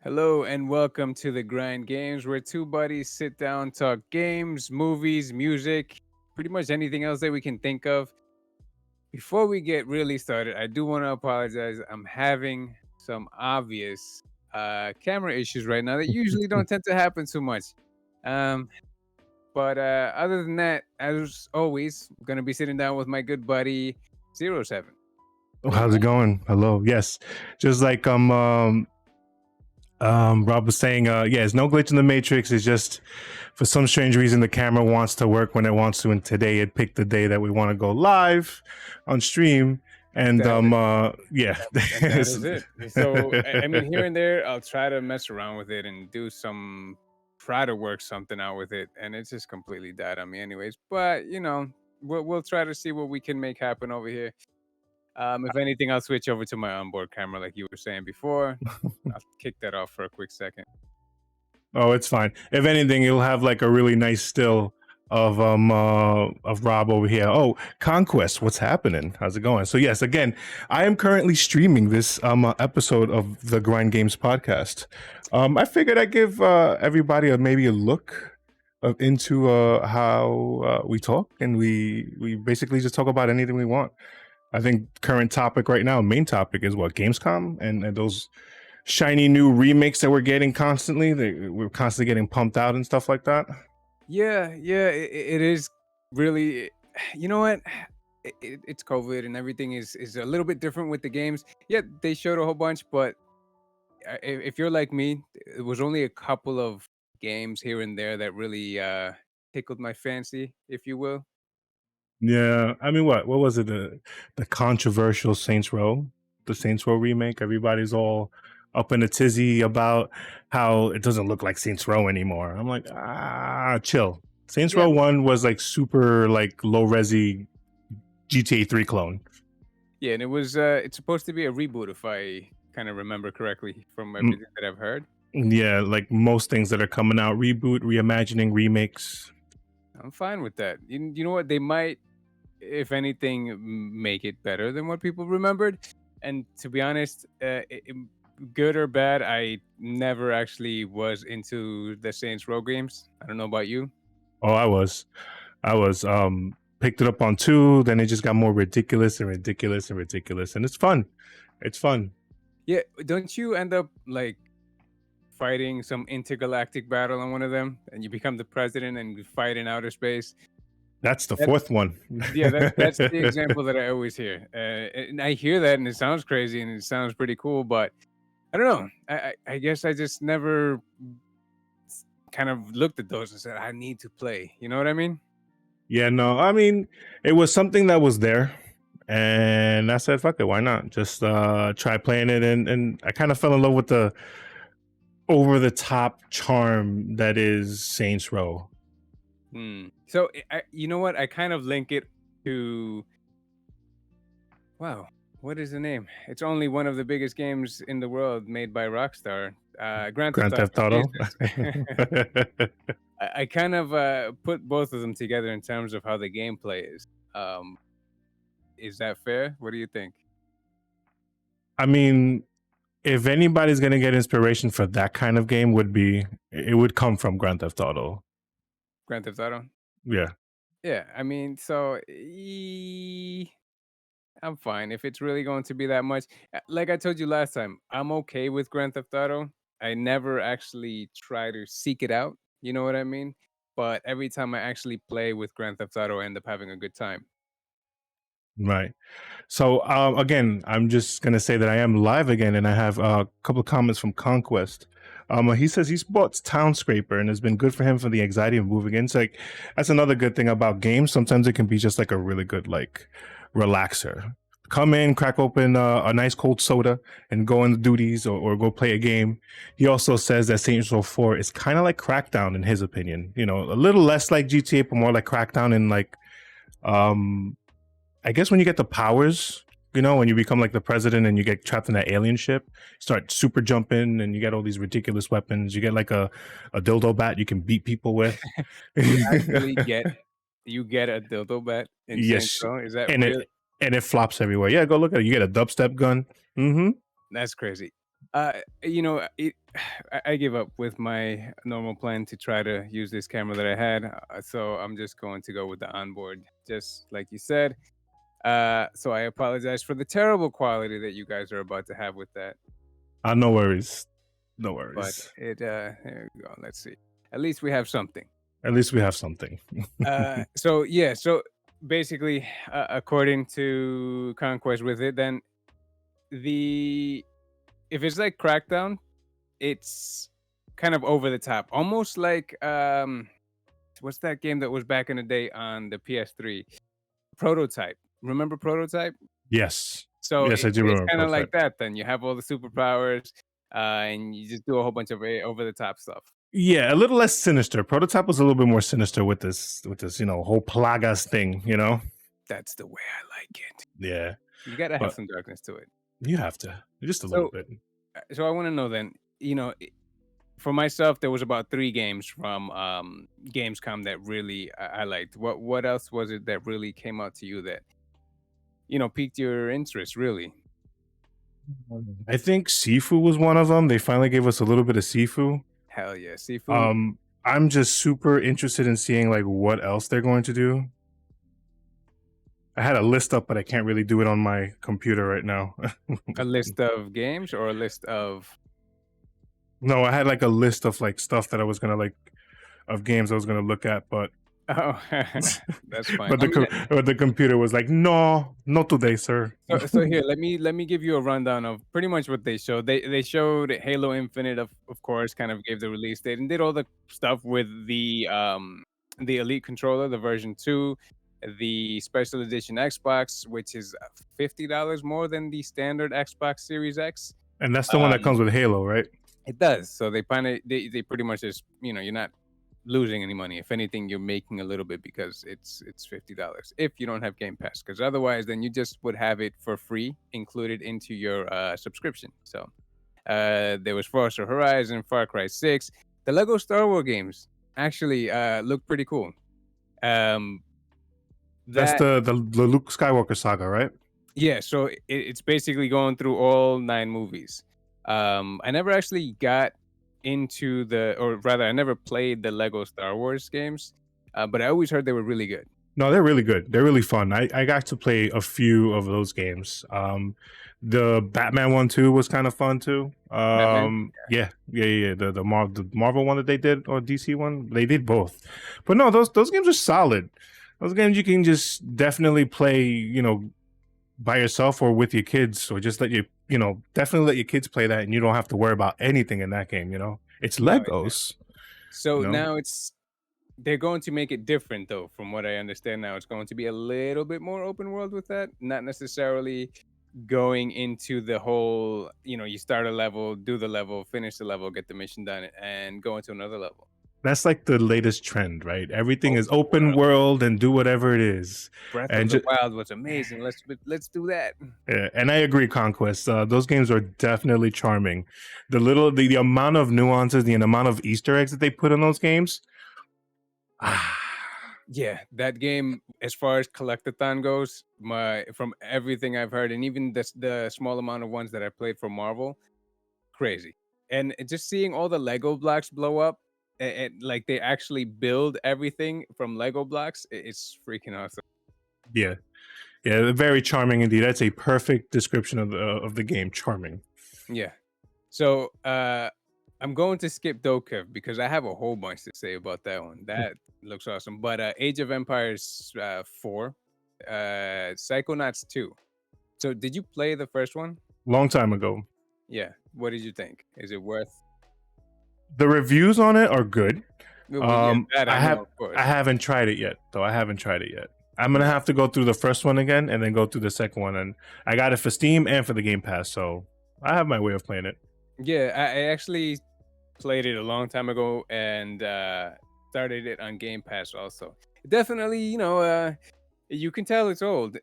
Hello and welcome to the Grind Games, where two buddies sit down, talk games, movies, music, pretty much anything else that we can think of. Before we get really started, I do want to apologize. I'm having some obvious camera issues right now that usually don't tend to happen too much. Um, but other than that, as always, I'm gonna be sitting down with my good buddy Zero Seven. Oh, What's how's it going on? going? Hello. Yes. Just like Rob was saying, yeah, it's no glitch in the matrix. It's just for some strange reason the camera wants to work when it wants to, and today it picked the day that we want to go live on stream. And That yeah. And that is it. So, I mean, here and there, I'll try to mess around with it and try to work something out with it, and it's just completely died on me, anyways. But we'll try to see what we can make happen over here. If anything, I'll switch over to my onboard camera, like you were saying before. I'll kick that off for a quick second. Oh, it's fine. If anything, you'll have like a really nice still of Rob over here. Oh, Conquest, what's happening? How's it going? So yes, again, I am currently streaming this episode of the Grind Games podcast. I figured I'd give everybody maybe a look into how we talk, and we basically just talk about anything we want. I think current topic right now, main topic is what Gamescom and those shiny new remakes that we're getting constantly. We're constantly getting pumped out and stuff like that. Yeah, it is really. You know what? It's COVID and everything is a little bit different with the games. Yeah, they showed a whole bunch, but if you're like me, it was only a couple of games here and there that really tickled my fancy, if you will. Yeah, I mean, what was it? The controversial Saints Row, the Saints Row remake. Everybody's all up in a tizzy about how it doesn't look like Saints Row anymore. I'm like, chill. Saints Yeah, Row One was like super like low resi GTA 3 clone. yeah, and it's supposed to be a reboot if I kind of remember correctly from Mm, everything that I've heard. yeah, like most things that are coming out, reboot, reimagining, remakes. I'm fine with that. You know what? They might, if anything, make it better than what people remembered. And to be honest, good or bad, I never actually was into the Saints Row games. I don't know about you. Oh, I was picked it up on two, then it just got more ridiculous and ridiculous and ridiculous, and it's fun. It's fun. Yeah, don't you end up like fighting some intergalactic battle on one of them, and you become the president and you fight in outer space? That's the That's fourth one. Yeah, that's the example that I always hear, and I hear that, and it sounds crazy, and it sounds pretty cool, but I don't know. I guess I just never kind of looked at those and said, "I need to play." You know what I mean? Yeah, no, I mean, it was something that was there, and I said, "Fuck it, why not? Just try playing it." And I kind of fell in love with the over the top charm that is Saints Row. So you know what? I kind of link it to wow. What is the name? It's only one of the biggest games in the world made by Rockstar. Grand Theft Grand Auto. Theft Auto. Jesus. I kind of put both of them together in terms of how the gameplay is. Um, is that fair? What do you think? I mean, if anybody's gonna get inspiration for that kind of game, it would come from Grand Theft Auto. Grand Theft Auto. Yeah. Yeah, I mean, so I'm fine if it's really going to be that much. Like I told you last time, I'm okay with Grand Theft Auto. I never actually try to seek it out. You know what I mean? But every time I actually play with Grand Theft Auto, I end up having a good time. Right. So again, I'm just gonna say that I am live again, and I have a couple of comments from Conquest. He says he's bought Town Scraper and has been good for him for the anxiety of moving in. So like, that's another good thing about games. Sometimes it can be just like a really good like relaxer. Come in, crack open a nice cold soda, and go on the duties or go play a game. He also says that Saints Row 4 is kind of like Crackdown in his opinion. You know, a little less like GTA, but more like Crackdown in like um I guess when you get the powers, you know, when you become like the president and you get trapped in that alien ship, start super jumping and you get all these ridiculous weapons. You get like a dildo bat you can beat people with. You actually get a dildo bat in Saints Yes. Row? Is that And real? it flops everywhere. Yeah, go look at it. You get a dubstep gun. Mm-hmm. That's crazy. You know, I give up with my normal plan to try to use this camera that I had, so I'm just going to go with the onboard, just like you said. So I apologize for the terrible quality that you guys are about to have with that, No worries. No but worries. here we go. Let's see. At least we have something. At least we have something. So yeah, so basically, according to Conquest with it, then the if it's like Crackdown, it's kind of over the top, almost like what's that game that was back in the day on the PS3? Prototype. Remember Prototype? Yes. So Yes, I do it's remember kind of like Prototype. that. Then you have all the superpowers, and you just do a whole bunch of over the top stuff. Yeah, a little less sinister. Prototype was a little bit more sinister with this, whole plagas thing. That's the way I like it. Yeah. You gotta have But some darkness to it. you have to. Just a little So, bit. so I want to know then. For myself, there was about 3 games from Gamescom that really I liked. What else was it that really came out to you that piqued your interest? Really? I think Sifu was one of them. They finally gave us a little bit of Sifu. Hell yeah, Sifu. Um, I'm just super interested in seeing like what else they're going to do. I had a list up, but I can't really do it on my computer right now. A list of games or a list of? No, I had like a list of like stuff that I was gonna like of games I was gonna look at, but Oh, that's fine. but I mean, the computer was like, no, not today, sir. so here, let me give you a rundown of pretty much what they showed. They showed Halo Infinite, of course, kind of gave the release date and did all the stuff with the Elite controller, the version 2, the special edition Xbox, which is $50 more than the standard Xbox Series X. And that's the one that Um, comes with Halo, right? it does. So they pretty much just, you're not losing any money. If anything, you're making a little bit because it's $50 if you don't have Game Pass. Because otherwise, then you just would have it for free included into your subscription. So there was Forza Horizon, Far Cry 6, the Lego Star Wars games actually look pretty cool. Um, That's that the Luke Skywalker saga, right? Yeah, so it's basically going through all 9 movies. I never actually got into or rather, I never played the Lego Star Wars games, but I always heard they were really good. No, they're really good. They're really fun. I got to play a few of those games. The Batman one too was kind of fun too. Batman? Yeah. The Marvel one that they did or DC one, they did both. But no, those games are solid. Those games you can just definitely play, by yourself or with your kids, or just definitely let your kids play that, and you don't have to worry about anything in that game. It's No. Legos. So You know, now they're going to make it different, though, from what I understand now. It's going to be a little bit more open world with that, not necessarily going into the whole, you start a level, do the level, finish the level, get the mission done, and go into another level. that's like the latest trend, right? Everything is Open open world. world and do whatever it is. Breath of And the Wild was amazing. Let's do that. yeah, and I agree, Conquest. Those games are definitely charming. The amount of nuances, the amount of Easter eggs that they put in those games. Yeah, that game, as far as collectathon goes, from everything I've heard, and even the small amount of ones that I played for Marvel, crazy. And just seeing all the Lego blocks blow up, and like they actually build everything from Lego blocks, it's freaking awesome. Yeah, yeah, very charming indeed. That's a perfect description of the game. Charming. Yeah. So I'm going to skip Dokkan because I have a whole bunch to say about that one. That looks awesome. But Age of Empires 4, Psychonauts 2. So did you play the first one? Long time ago. Yeah. What did you think? Is it worth? The reviews on it are good. Well, yeah, that I know, of I course. haven't tried it yet, though. I haven't tried it yet. I'm gonna have to go through the first one again and then go through the second one. And I got it for Steam and for the Game Pass, so I have my way of playing it. Yeah, I actually played it a long time ago and started it on Game Pass also. Definitely, you can tell it's old.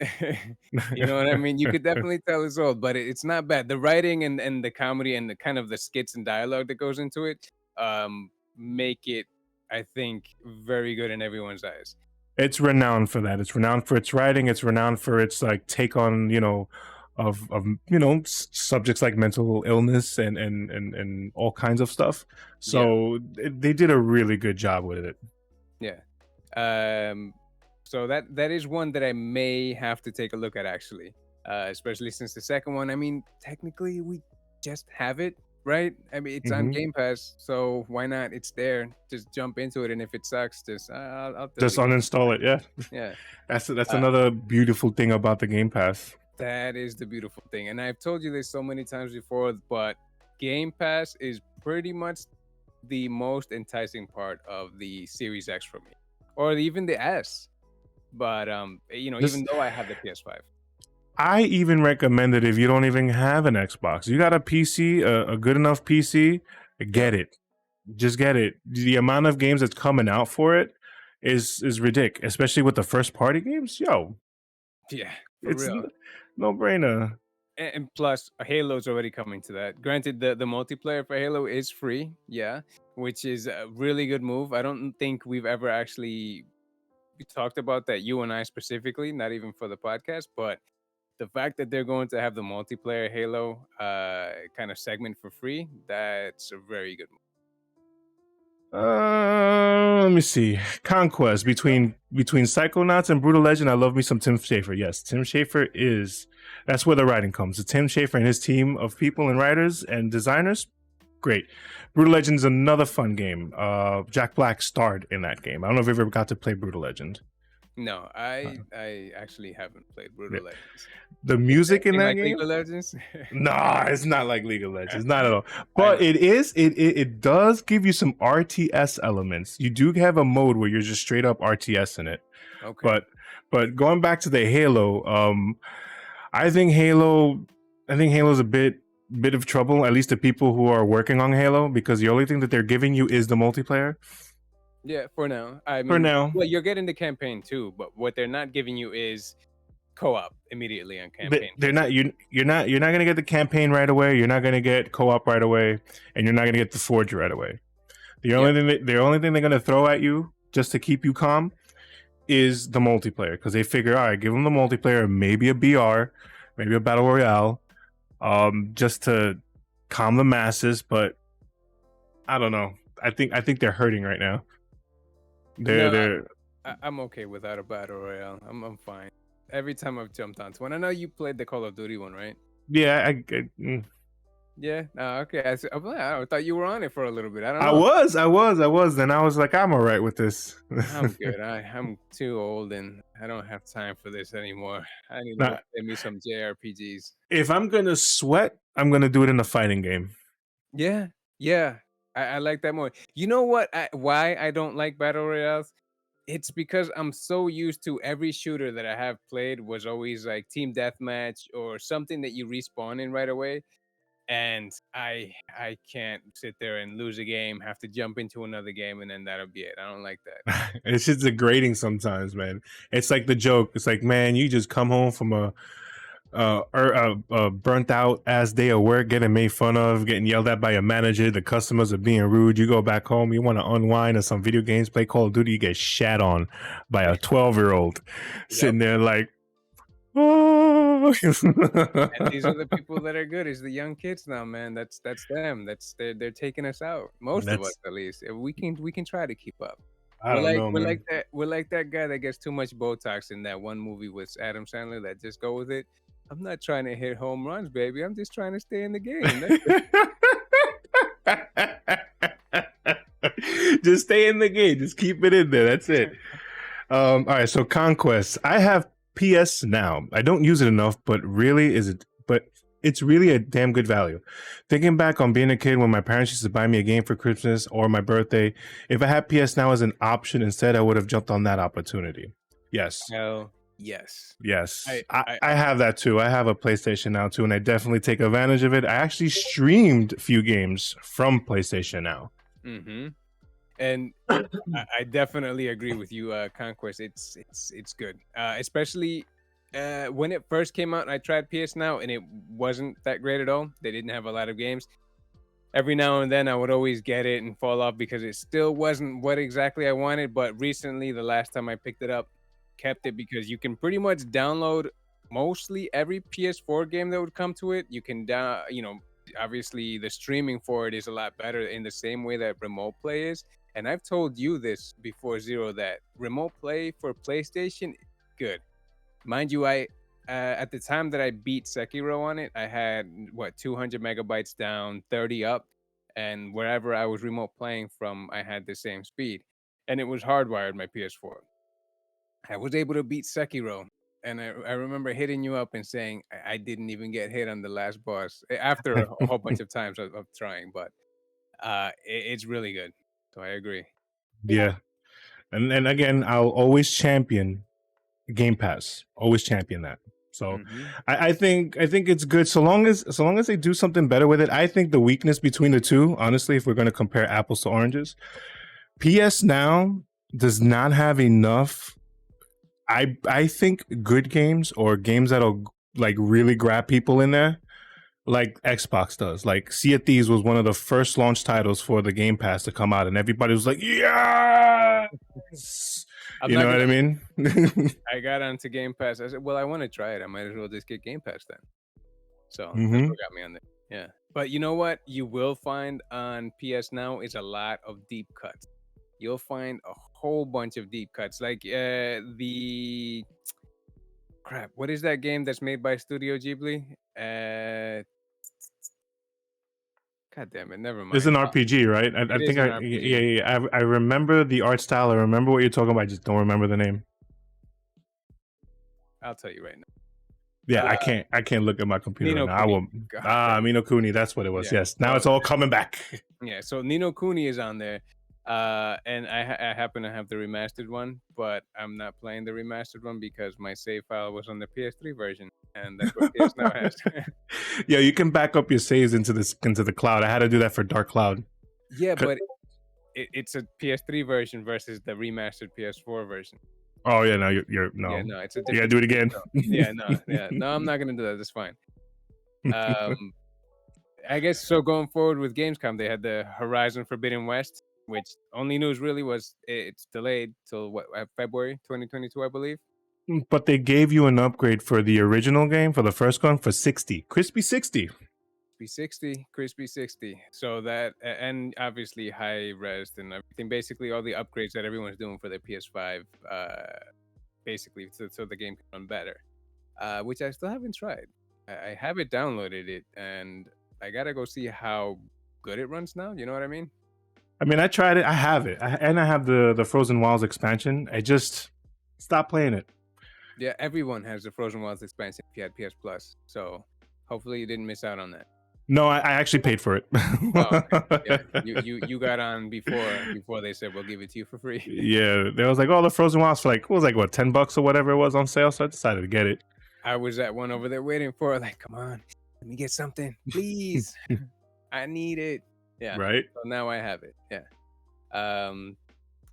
You know what I mean? You could definitely tell it's old, but it's not bad. The writing and the comedy and the kind of the skits and dialogue that goes into it make it, I think, very good in everyone's eyes. It's renowned for that. It's renowned for its writing. It's renowned for its like take on of subjects like mental illness and all kinds of stuff. Yeah. So they did a really good job with it. Yeah. Um, so that is one that I may have to take a look at actually. Especially since the second one, I mean, technically we just have it, right? I mean, it's on Hmm. Game Pass, so why not? It's there. Just jump into it, and if it sucks, just I'll Just delete it. uninstall it. Yeah, Yeah. that's Uh, another beautiful thing about the Game Pass. that is the beautiful thing, and I've told you this so many times before, but Game Pass is pretty much the most enticing part of the Series X for me, or even the S. But This even though I have the PS5. I even recommend it if you don't even have an Xbox. You got a PC, a good enough PC, Yep. get it. Just get it. The amount of games that's coming out for it is ridiculous, especially with the first party games. Yo, Yeah, for it's real. no brainer. And plus, Halo's already coming to that. Granted, the multiplayer for Halo is free, yeah, which is a really good move. I don't think we've ever actually talked about that, you and I specifically, not even for the podcast, but the fact that they're going to have the multiplayer Halo kind of segment for free, that's a very good move. Let me see. Conquest between Psychonauts and Brutal Legend. I love me some Tim Schafer. Yes, Tim Schafer is. That's where the writing comes. So Tim Schafer and his team of people and writers and designers. Great. Brutal Legend is another fun game. Jack Black starred in that game. I don't know if you ever got to play Brutal Legend. No, Uh, I actually haven't played yeah. Brutal Legends. The Is it music in anything that like League game. of Legends? Nah, it's not like League of Legends, not at all. I But know. it does give you some RTS elements. You do have a mode where you're just straight up RTS in it. Okay. But going back to the Halo, I think Halo, I think Halo's a bit of trouble, at least the people who are working on Halo, because the only thing that they're giving you is the multiplayer Yeah, for now. I for mean, now. well, you're getting the campaign too, but what they're not giving you is co-op immediately on campaign. They're not you're not gonna get the campaign right away. You're not gonna get co-op right away, and you're not gonna get the Forge right away. Yep. The only thing they're gonna throw at you just to keep you calm is the multiplayer, because they figure, all right, give them the multiplayer, maybe a BR, maybe a battle royale, just to calm the masses. But I don't know. I think they're hurting right now. No, They're I'm okay without a battle royale. I'm fine. Every time I've jumped onto one, I know you played the Call of Duty one, right? yeah. Yeah. Okay. I thought you were on it for a little bit. I don't know. I was. Then I was like, I'm all right with this. I'm good. I'm too old and I don't have time for this anymore. I need to go Now, play me some JRPGs. if I'm gonna sweat, I'm gonna do it in a fighting game. Yeah, yeah. I like that more. You know what? Why I don't like battle royales? It's because I'm so used to every shooter that I have played was always like team deathmatch or something that you respawn in right away. And I can't sit there and lose a game, have to jump into another game, and then that'll be it. I don't like that. It's just degrading sometimes, man. It's like the joke. It's like, man, you just come home from a burnt out ass day of work, getting made fun of, getting yelled at by your manager. The customers are being rude. You go back home, you want to unwind or some video games, play Call of Duty. You get shat on by a 12-year-old Yep. sitting there like, oh. And these are the people that are good. Is the young kids now, man. That's them. They're taking us out. Most of us, That's at least. We can try to keep up. I don't know, We're like man. that. We're like that guy that gets too much Botox in that one movie with Adam Sandler. That just go with it. I'm not trying to hit home runs, baby. I'm just trying to stay in the game. That's it. Just stay in the game. Just keep it in there. That's it. All right. So Conquest. I have PS Now. I don't use it enough, but really is it? But it's really a damn good value. Thinking back on being a kid when my parents used to buy me a game for Christmas or my birthday, if I had PS Now as an option instead, I would have jumped on that opportunity. Yes. Hell yes. Yes, I I I have that too. I have a PlayStation Now too, and I definitely take advantage of it. I actually streamed a few games from PlayStation Now. mm-hmm. And I definitely agree with you, Conquest. It's good, especially when it first came out. I tried PS Now, and it wasn't that great at all. They didn't have a lot of games. Every now and then, I would always get it and fall off because it still wasn't what exactly I wanted. But recently, the last time I picked it up, kept it because you can pretty much download mostly every PS4 game that would come to it, you can down, obviously the streaming for it is a lot better in the same way that remote play is. And I've told you this before, Zero, that remote play for PlayStation, good. Mind you, I at the time that I beat Sekiro on it, I had what 200 megabytes down, 30 up, and wherever I was remote playing from, I had the same speed, and it was hardwired my PS4. I was able to beat Sekiro, and I remember hitting you up and saying I didn't even get hit on the last boss after a whole bunch of times of trying, but it's really good. So I agree. Yeah. And again, I'll always champion Game Pass. Always champion that. So Hmm. I think it's good so long as they do something better with it. I think the weakness between the two, honestly, if we're going to compare apples to oranges, PS Now does not have enough. I think good games or games that'll like really grab people in there, like Xbox does. Like Sea of Thieves was one of the first launch titles for the Game Pass to come out, and everybody was like, "Yes!" I'm You not know what I gonna. mean? I got onto Game Pass. I said, well, I want to try it. I might as well just get Game Pass then. So that's Hmm. what got me on there. Yeah. But you know what? You will find on PS Now is a lot of deep cuts. You'll find a whole bunch of deep cuts. Like the crap. What is that game that's made by Studio Ghibli? God damn it. Never It's mind. an RPG, right? I It is think an yeah, RPG. yeah, yeah. I remember the art style. I remember what you're talking about. I just don't remember the name. I'll tell you right Yeah, now. I can't look at my computer right Nino now. I Kuni. will. God damn it. Mino Kuni. That's what it was. Yeah. Yes. Now So it's all coming back. yeah, so Nino Kuni is on there, and I happen to have the remastered one, but I'm not playing the remastered one because my save file was on the PS3 version, and that's what PS Now has. Yeah, you can back up your saves into the cloud. I had to do that for Dark Cloud. Yeah, 'Cause- but it's a PS3 version versus the remastered PS4 version. Oh yeah, no, you're Yeah, no. no, it's a You gotta different do it thing. again. So, yeah, no, I'm not gonna do that. That's fine. Um, I guess so. Going forward with Gamescom, they had the Horizon Forbidden West, which only news really was it's delayed till what February 2022, I believe. But they gave you an upgrade for the original game for the first one for 60, crispy 60. Crispy 60. So that and obviously high res and everything. Basically, all the upgrades that everyone's doing for their PS5, basically, so the game can run better. Which I still haven't tried. I have it downloaded it, and I gotta go see how good it runs now. You know what I mean? I mean, I tried it. I have it, and I have the Frozen Wilds expansion. I just stopped playing it. Yeah, everyone has the Frozen Wilds expansion if you had PS Plus. So hopefully you didn't miss out on that. No, I actually paid for it. Oh, okay. Yeah, you got on before they said we'll give it to you for free. Yeah, there was like, oh, the Frozen Wilds for like, what was like, what, $10 or whatever it was on sale. So I decided to get it. I was at one over there waiting for it, like, come on, let me get something, please. I need it. Yeah. Right? So now I have it. Yeah.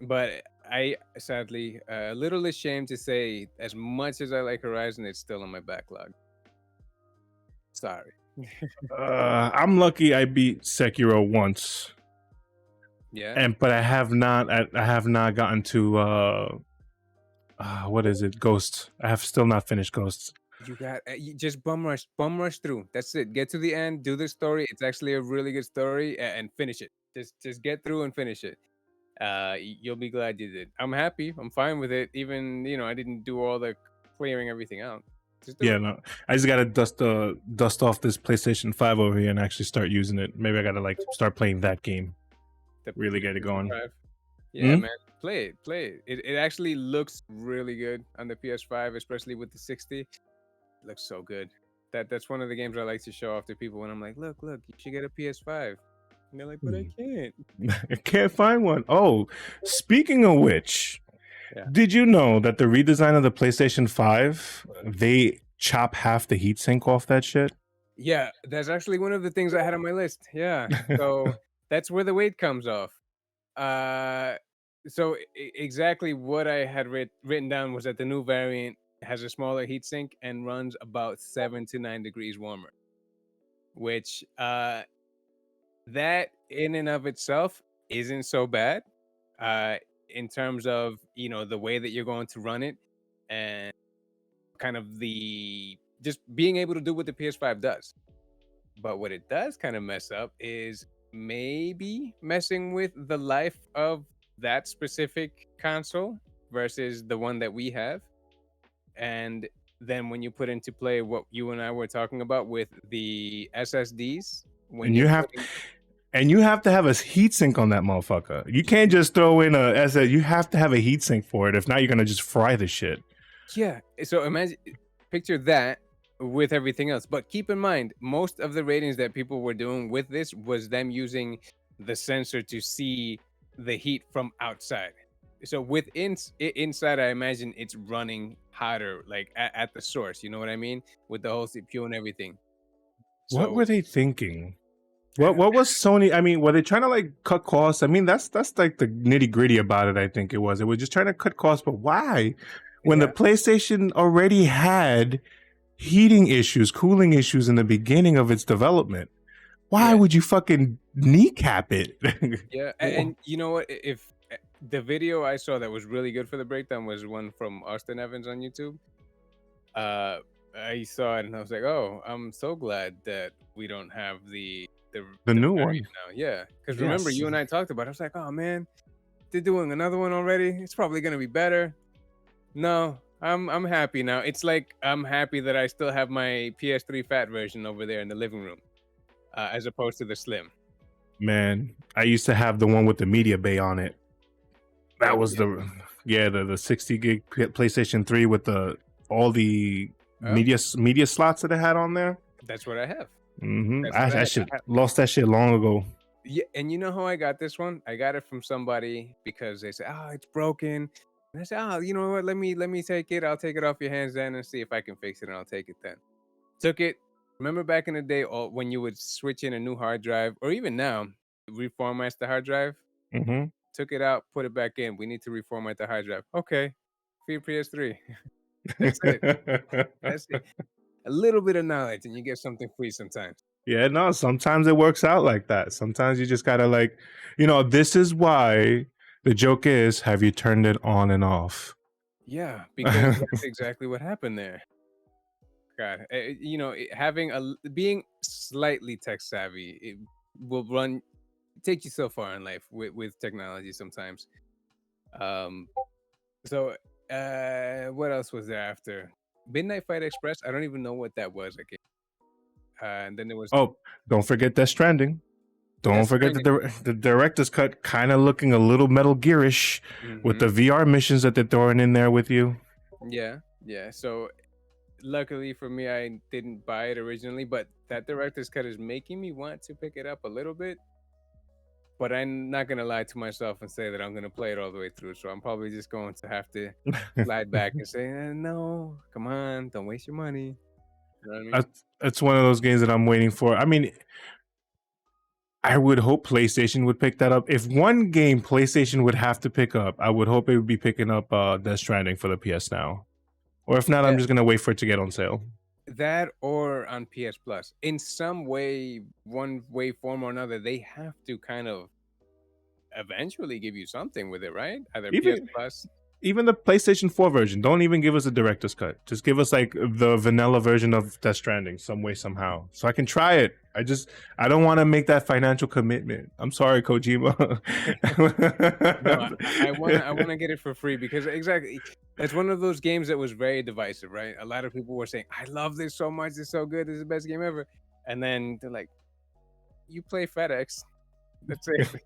But I sadly a little ashamed to say, as much as I like Horizon, it's still on my backlog. Sorry. I'm lucky I beat Sekiro once, Yeah. but I have not gotten to what is it, Ghost. I have still not finished Ghosts. You got you just bum rush through. That's it. Get to the end, do the story. It's actually a really good story, and finish it. Just get through and finish it. You'll be glad you did. I'm happy. I'm fine with it. Even I didn't do all the clearing everything out. Just do Yeah, it. no, I just gotta dust off this PlayStation 5 over here and actually start using it. Maybe I gotta like start playing that game. The Really get it going. PS5. Yeah, Hmm? man. Play it. Play it. It actually looks really good on the PS5, especially with the 60. It looks so good. That's one of the games I like to show off to people when I'm like, look, you should get a PS5. And they're like, but I can't. I can't find one. Oh, speaking of which, Yeah. did you know that the redesign of the PlayStation 5, they chop half the heatsink off that shit? Yeah, that's actually one of the things I had on my list. Yeah. So that's where the weight comes off. Uh so exactly what I had written down was that the new variant has a smaller heatsink and runs about 7 to 9 degrees warmer, which that in and of itself isn't so bad. In terms of the way that you're going to run it, and kind of the just being able to do what the PS5 does. But what it does kind of mess up is maybe messing with the life of that specific console versus the one that we have. And then when you put into play what you and I were talking about with the SSDs, when and you're you have putting and you have to have a heat sink on that motherfucker. You can't just throw in a SS. You have to have a heat sink for it. If not, you're gonna just fry the shit. yeah, so imagine picture that with everything else. But keep in mind, most of the ratings that people were doing with this was them using the sensor to see the heat from outside. So inside, I imagine it's running hotter, like at the source. You know what I mean? With the whole CPU and everything. What So were they thinking? I What was Sony? I mean, were they trying to like cut costs? I mean, that's like the nitty gritty about it. I think it was. It was just trying to cut costs, but why? When the yeah, PlayStation already had heating issues, cooling issues in the beginning of its development, why yeah, would you fucking kneecap it? yeah. Well, And you know what? If the video I saw that was really good for the breakdown was one from Austin Evans on YouTube. uh I saw it and I was like, oh, I'm so glad that we don't have the the new variant one, now. Yeah, because remember yes. you and I talked about it. I was like, oh man, they're doing another one already. It's probably gonna be better. No, I'm happy now. It's like I'm happy that I still have my PS3 fat version over there in the living room, as opposed to the slim. Man, I used to have the one with the media bay on it. Yeah, That was the the 60 gig PlayStation 3 with the all the yeah, media slots that it had on there. that's what I have. Mm-hmm. That's what I I have. should lost that shit long ago. Yeah, and you know how I got this one? I got it from somebody because they said, "Oh, it's broken." And I said, "Oh, you know what? Let me take it. I'll take it off your hands then and see if I can fix it, and I'll take it then." Took it. Remember back in the day, when you would switch in a new hard drive, or even now, reformat the hard drive. Mm-hmm. Took it out, put it back in. We need to reformat the hard drive. Okay, for your PS3. That's it. That's it. A little bit of knowledge, and you get something free sometimes. Yeah, no, sometimes it works out like that. Sometimes you just gotta like, this is why the joke is, have you turned it on and off? Yeah, because that's exactly what happened there. God, having being slightly tech savvy, it will take you so far in life with technology sometimes. Um, so what else was there after Midnight Fight Express? I don't even know what that was again. And then there was Oh, don't forget Death Stranding. Don't Death forget Stranding. the director's cut, kind of looking a little Metal Gearish with Hmm. the VR missions that they're throwing in there with you. Yeah, yeah. So luckily for me, I didn't buy it originally, but that director's cut is making me want to pick it up a little bit. But I'm not gonna lie to myself and say that I'm gonna play it all the way through. So I'm probably just going to have to slide back and say, "No, come on, don't waste your money." You know what I mean? It's one of those games that I'm waiting for. I mean, I would hope PlayStation would pick that up. If one game PlayStation would have to pick up, I would hope it would be picking up Death Stranding for the PS Now. Or if not, I'm Yeah, just gonna wait for it to get on sale. that or on PS Plus. In some way, one way, form or another, they have to kind of eventually give you something with it, right? Either PS Even Plus. even the PlayStation 4 version, don't even give us a director's cut. Just give us like the vanilla version of Death Stranding, some way, somehow, so I can try it. I don't want to make that financial commitment. I'm sorry, Kojima. No, I wanna get it for free because exactly it's one of those games that was very divisive, right? A lot of people were saying, "I love this so much. It's so good. This is the best game ever." And then they're like, "You play FedEx. That's it."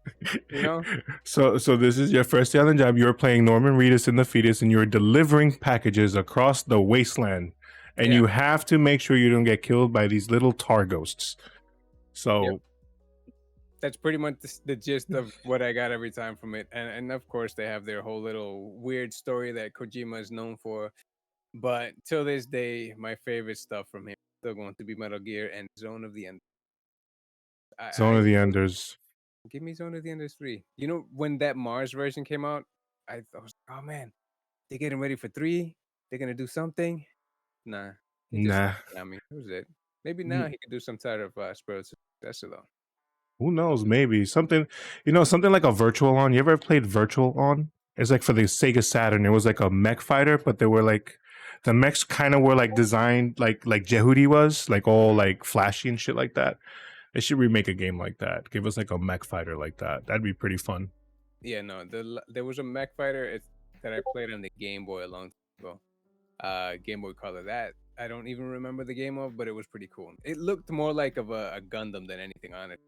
You know? So this is your first day on the job. You're playing Norman Reedus in the Fetus, and you're delivering packages across the wasteland, and Yeah. you have to make sure you don't get killed by these little tar ghosts. Yep. So That's pretty much the gist of what I got every time from it. And of course they have their whole little weird story that Kojima is known for. But till this day, my favorite stuff from him is still going to be Metal Gear and Zone of the End. Zone I of the enjoy Enders. Give me Zone of the Enders 3. You know, when that Mars version came out, I was like, oh man, they're getting ready for 3. They're gonna do something. Nah, he just Nah. I mean, that was it. Maybe now he could do some sort of spiritual successor though. Who knows? Maybe something, something like a Virtual On. You ever played Virtual On? It's like for the Sega Saturn. It was like a mech fighter, but they were like The mechs kind of were like designed like Jehudi was, like all like flashy and shit like that. They should remake a game like that. Give us like a mech fighter like that. That'd be pretty fun. Yeah, no, there was a mech fighter that I played on the Game Boy a long time ago. Game Boy Color. That I don't even remember the game of, but it was pretty cool. It looked more like of a Gundam than anything on it.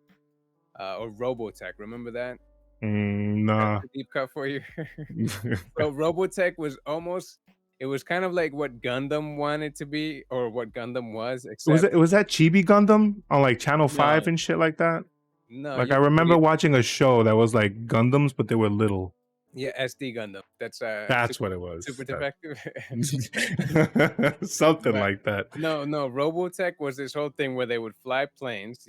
Or Robotech. Remember that? That's Nah. a deep cut for you. So Robotech was almost. It was kind of like what Gundam wanted to be, or what Gundam was, except Was that Chibi Gundam on like Channel 5 no, and shit like that? no. Like I remember watching a show that was like Gundams, but they were little. Yeah, SD Gundam. That's That's what it was. super defective. Something But like that. no, Robotech was this whole thing where they would fly planes,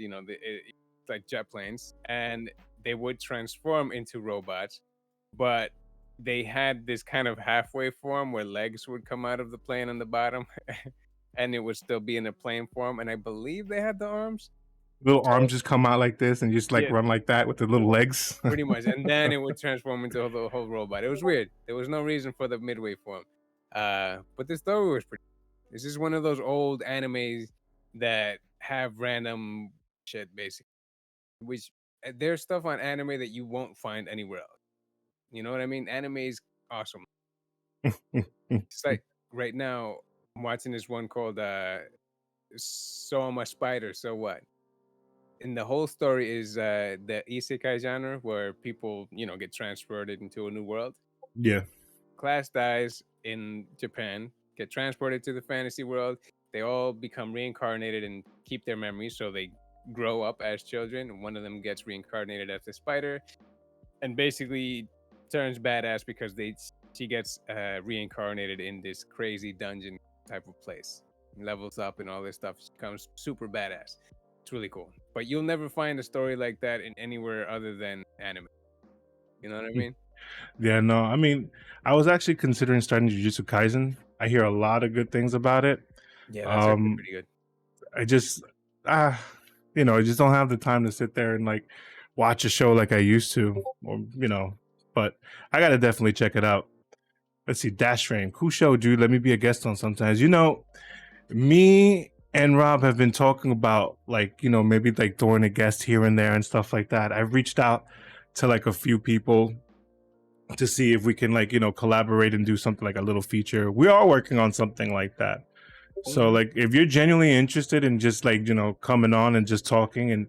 like jet planes, and they would transform into robots, but they had this kind of halfway form where legs would come out of the plane on the bottom, and it would still be in a plane form. And I believe they had the arms. Little So arms just come out like this and just like yeah, run like that with the little legs. pretty much. And then it would transform into the whole robot. It was weird. There was no reason for the midway form. But the story was pretty. This is one of those old animes that have random shit, basically. Which there's stuff on anime that you won't find anywhere else. You know what I mean? Anime is awesome. It's like right now, I'm watching this one called So I'm a Spider, So What? And the whole story is the isekai genre where people, get transferred into a new world. Yeah. Class dies in Japan, get transported to the fantasy world. They all become reincarnated and keep their memories, so they grow up as children. One of them gets reincarnated as a spider, and basically turns badass because she gets reincarnated in this crazy dungeon type of place. Levels up and all this stuff. She becomes super badass. It's really cool. But you'll never find a story like that in anywhere other than anime. You know what I mean? Yeah, no. I mean, I was actually considering starting Jujutsu Kaisen. I hear a lot of good things about it. Yeah, that's actually Um pretty good. I just I just don't have the time to sit there and like watch a show like I used to, or but I gotta definitely check it out. Let's see, Dash Frame, cool show, dude. Let me be a guest on sometimes. Me and Rob have been talking about like, maybe like throwing a guest here and there and stuff like that. I've reached out to like a few people to see if we can like, collaborate and do something like a little feature. We are working on something like that. So like if you're genuinely interested in just like, coming on and just talking, and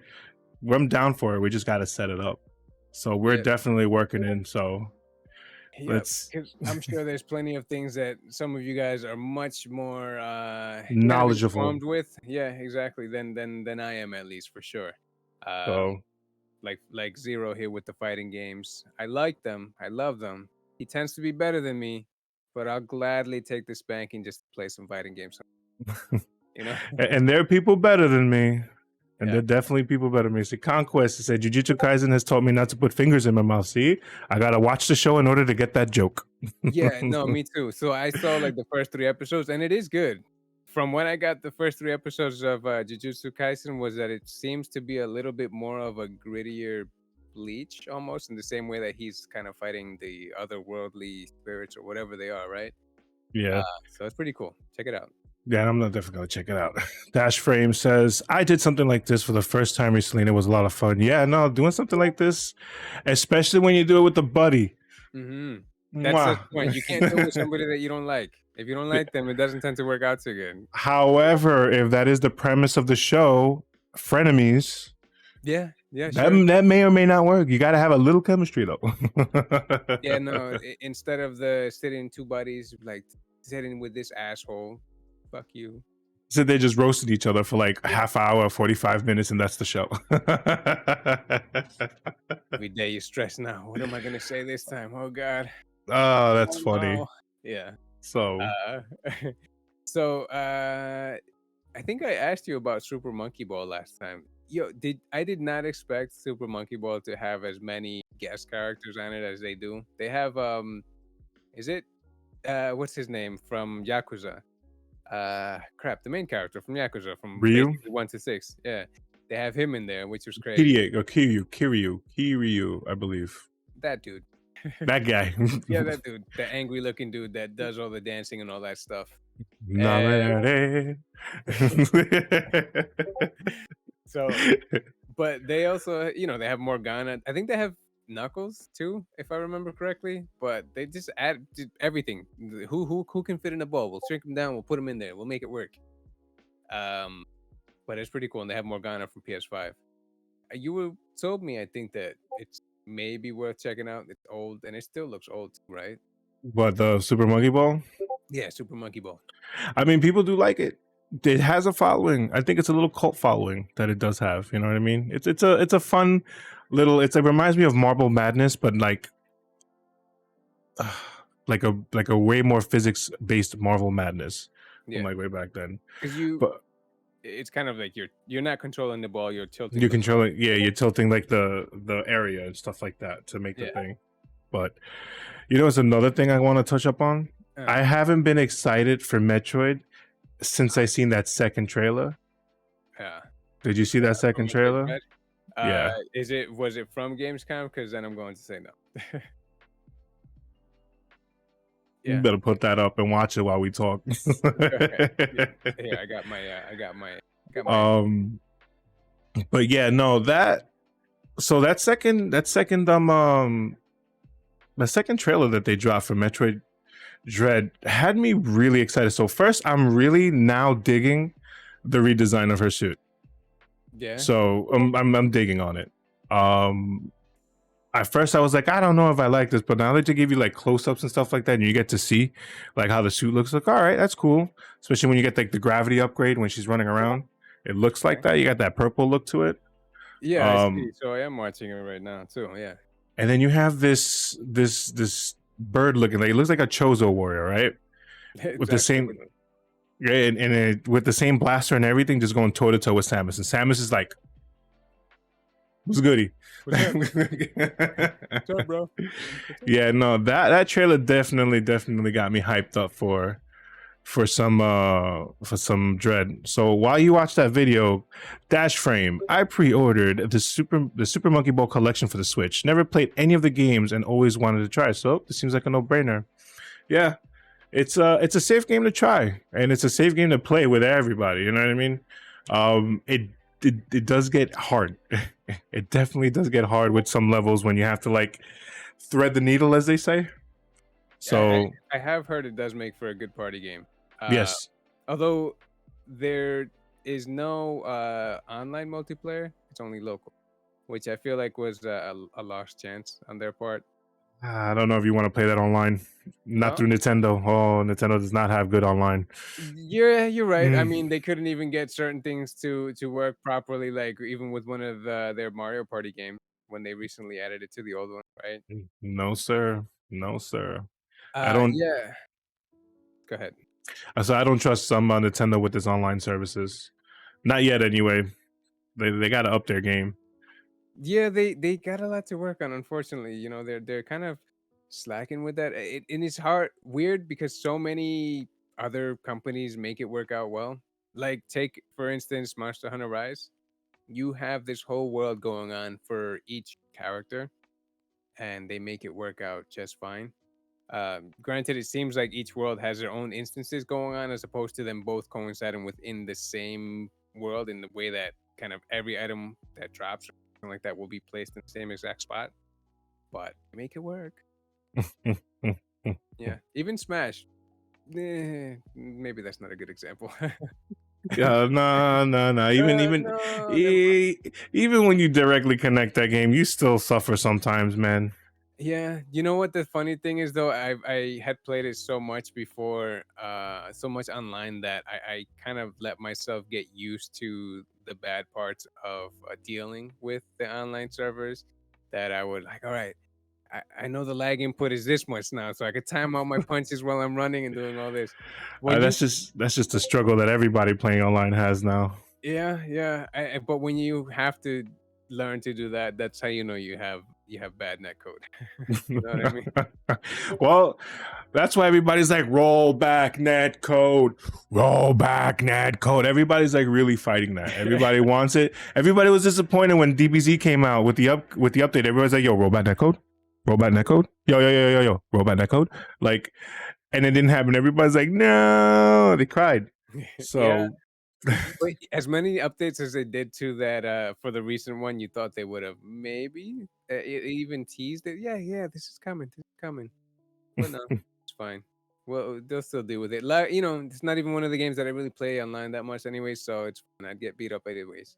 I'm down for it. We just got to set it up. So we're Yeah. definitely working in. So Yeah, because I'm sure there's plenty of things that some of you guys are much more kind of knowledgeable. informed with. Yeah, exactly. Than I am, at least, for sure. So Like Zero here with the fighting games. I like them. I love them. He tends to be better than me, but I'll gladly take the spanking just to play some fighting games. You know? and there are people better than me. And Yeah. there are definitely people better than me. See, Conquest said, Jujutsu Kaisen has taught me not to put fingers in my mouth. See, I got to watch the show in order to get that joke. Yeah, no, me too. So I saw like the first 3 episodes, and it is good. From when I got the first 3 episodes of Jujutsu Kaisen, was that it seems to be a little bit more of a grittier Bleach, almost in the same way that he's kind of fighting the otherworldly spirits or whatever they are, right? Yeah. So it's pretty cool. Check it out. Yeah, I'm not definitely gonna check it out. Dash Frame says, I did something like this for the first time recently and it was a lot of fun. Yeah, no, doing something like this, especially when you do it with a buddy. Mm-hmm. That's the point. You can't do it with somebody that you don't like. If you don't like them, it doesn't tend to work out too good. However, if that is the premise of the show, frenemies, Yeah, sure. that may or may not work. You got to have a little chemistry though. Yeah, no. Instead of the sitting 2 buddies, like sitting with this asshole, fuck you. So they just roasted each other for like a half hour, 45 minutes, and that's the show. Every day you're stressed now. What am I gonna say this time? Oh God. Oh, that's Oh, funny. no. Yeah. So So I think I asked you about Super Monkey Ball last time. I did not expect Super Monkey Ball to have as many guest characters on it as they do. They have is it what's his name from Yakuza? The main character from Yakuza from Ryu? basically 1 to 6. Yeah. They have him in there, which was crazy. Kiryu, I believe. That dude. That guy. Yeah, that dude. The angry looking dude that does all the dancing and all that stuff. And Navarre. so, but they also, they have Morgana. I think they have Knuckles too, if I remember correctly. But they just add everything. Who can fit in a ball? We'll shrink them down. We'll put them in there. We'll make it work. Um, but it's pretty cool, and they have Morgana from PS5. You were told me, I think that it's maybe worth checking out. It's old, and it still looks old, right? What, the Super Monkey Ball? Yeah, Super Monkey Ball. I mean, people do like it. It has a following. I think it's a little cult following that it does have. You know what I mean? It's a fun little. It reminds me of Marble Madness, but like a way more physics based Marvel Madness from Yeah, like way back then. because But it's kind of like you're not controlling the ball, you're tilting you the ball. control it. Yeah, you're tilting like the area and stuff like that to make the Yeah. thing. But it's another thing I want to touch up on. I haven't been excited for Metroid since I seen that second trailer. Yeah. Did you see that second Metroid trailer? Dread? Yeah. Was it from Gamescom? Because then I'm going to say no. You Yeah. better put that up and watch it while we talk. Okay. Yeah, I got my But yeah, no, that second trailer that they dropped for Metroid Dread had me really excited. So first, I'm really now digging the redesign of her suit. Yeah. So I'm digging on it. At first I was like, I don't know if I like this, but now that they give you like close-ups and stuff like that, and you get to see like how the suit looks, like, all right, that's cool. Especially when you get like the gravity upgrade when she's running around, it looks like that. You got that purple look to it. Yeah, I see. So I am watching it right now too. Yeah. And then you have this bird looking like, it looks like a Chozo warrior, right? With the same, yeah, and with the same blaster and everything, just going toe to toe with Samus, and Samus is like, "What's goody?" What's up, bro? Yeah, no, that trailer definitely got me hyped up for some Dread. So while you watch that video, Dash Frame, I pre-ordered the Super Monkey Ball collection for the Switch. Never played any of the games and always wanted to try. So this seems like a no-brainer. Yeah, it's a safe game to try, and it's a safe game to play with everybody. You know what I mean? It does get hard. It definitely does get hard with some levels when you have to like thread the needle, as they say. So I have heard it does make for a good party game. Yes. Although there is no online multiplayer, it's only local, which I feel like was a lost chance on their part. I don't know if you want to play that online. Not No? through Nintendo. Oh, Nintendo does not have good online. You're right. I Mm. mean, they couldn't even get certain things to work properly, like even with one of their Mario Party games when they recently added it to the old one, right? No, sir. No, sir. I don't. Yeah. Go ahead. So I don't trust some Nintendo with its online services. Not yet, anyway. They got to up their game. Yeah, they got a lot to work on. Unfortunately, they're kind of slacking with that. And it's weird because so many other companies make it work out well. Like take for instance Monster Hunter Rise. You have this whole world going on for each character, and they make it work out just fine. Granted, it seems like each world has their own instances going on, as opposed to them both coinciding within the same world in the way that kind of every item that drops or something like that will be placed in the same exact spot. But make it work. Yeah, even Smash. Maybe that's not a good example. Yeah, no. No, Even when you directly connect that game, you still suffer sometimes, man. Yeah, you know what the funny thing is though, I had played it so much before, so much online that I kind of let myself get used to the bad parts of dealing with the online servers that I would like, all right, I know the lag input is this much now, so I could time out my punches while I'm running and doing all this. When you, That's just the struggle that everybody playing online has now. yeah, but when you have to learn to do that, that's how you know you have bad net code. You know what I mean? Well, that's why everybody's like, roll back net code, roll back net code. Everybody's like really fighting that. Everybody wants it. Everybody was disappointed when DBZ came out with the update. Everyone's like, yo, roll back net code, roll back net code, yo, roll back net code. Like and it didn't happen. Everybody's like, no, they cried. Yeah, So but as many updates as they did to that, for the recent one, you thought they would have maybe, even teased it. Yeah, yeah, this is coming, this is coming. Well, no, it's fine. Well, they'll still deal with it. Like, it's not even one of the games that I really play online that much anyway, so it's fine. I'd get beat up anyways.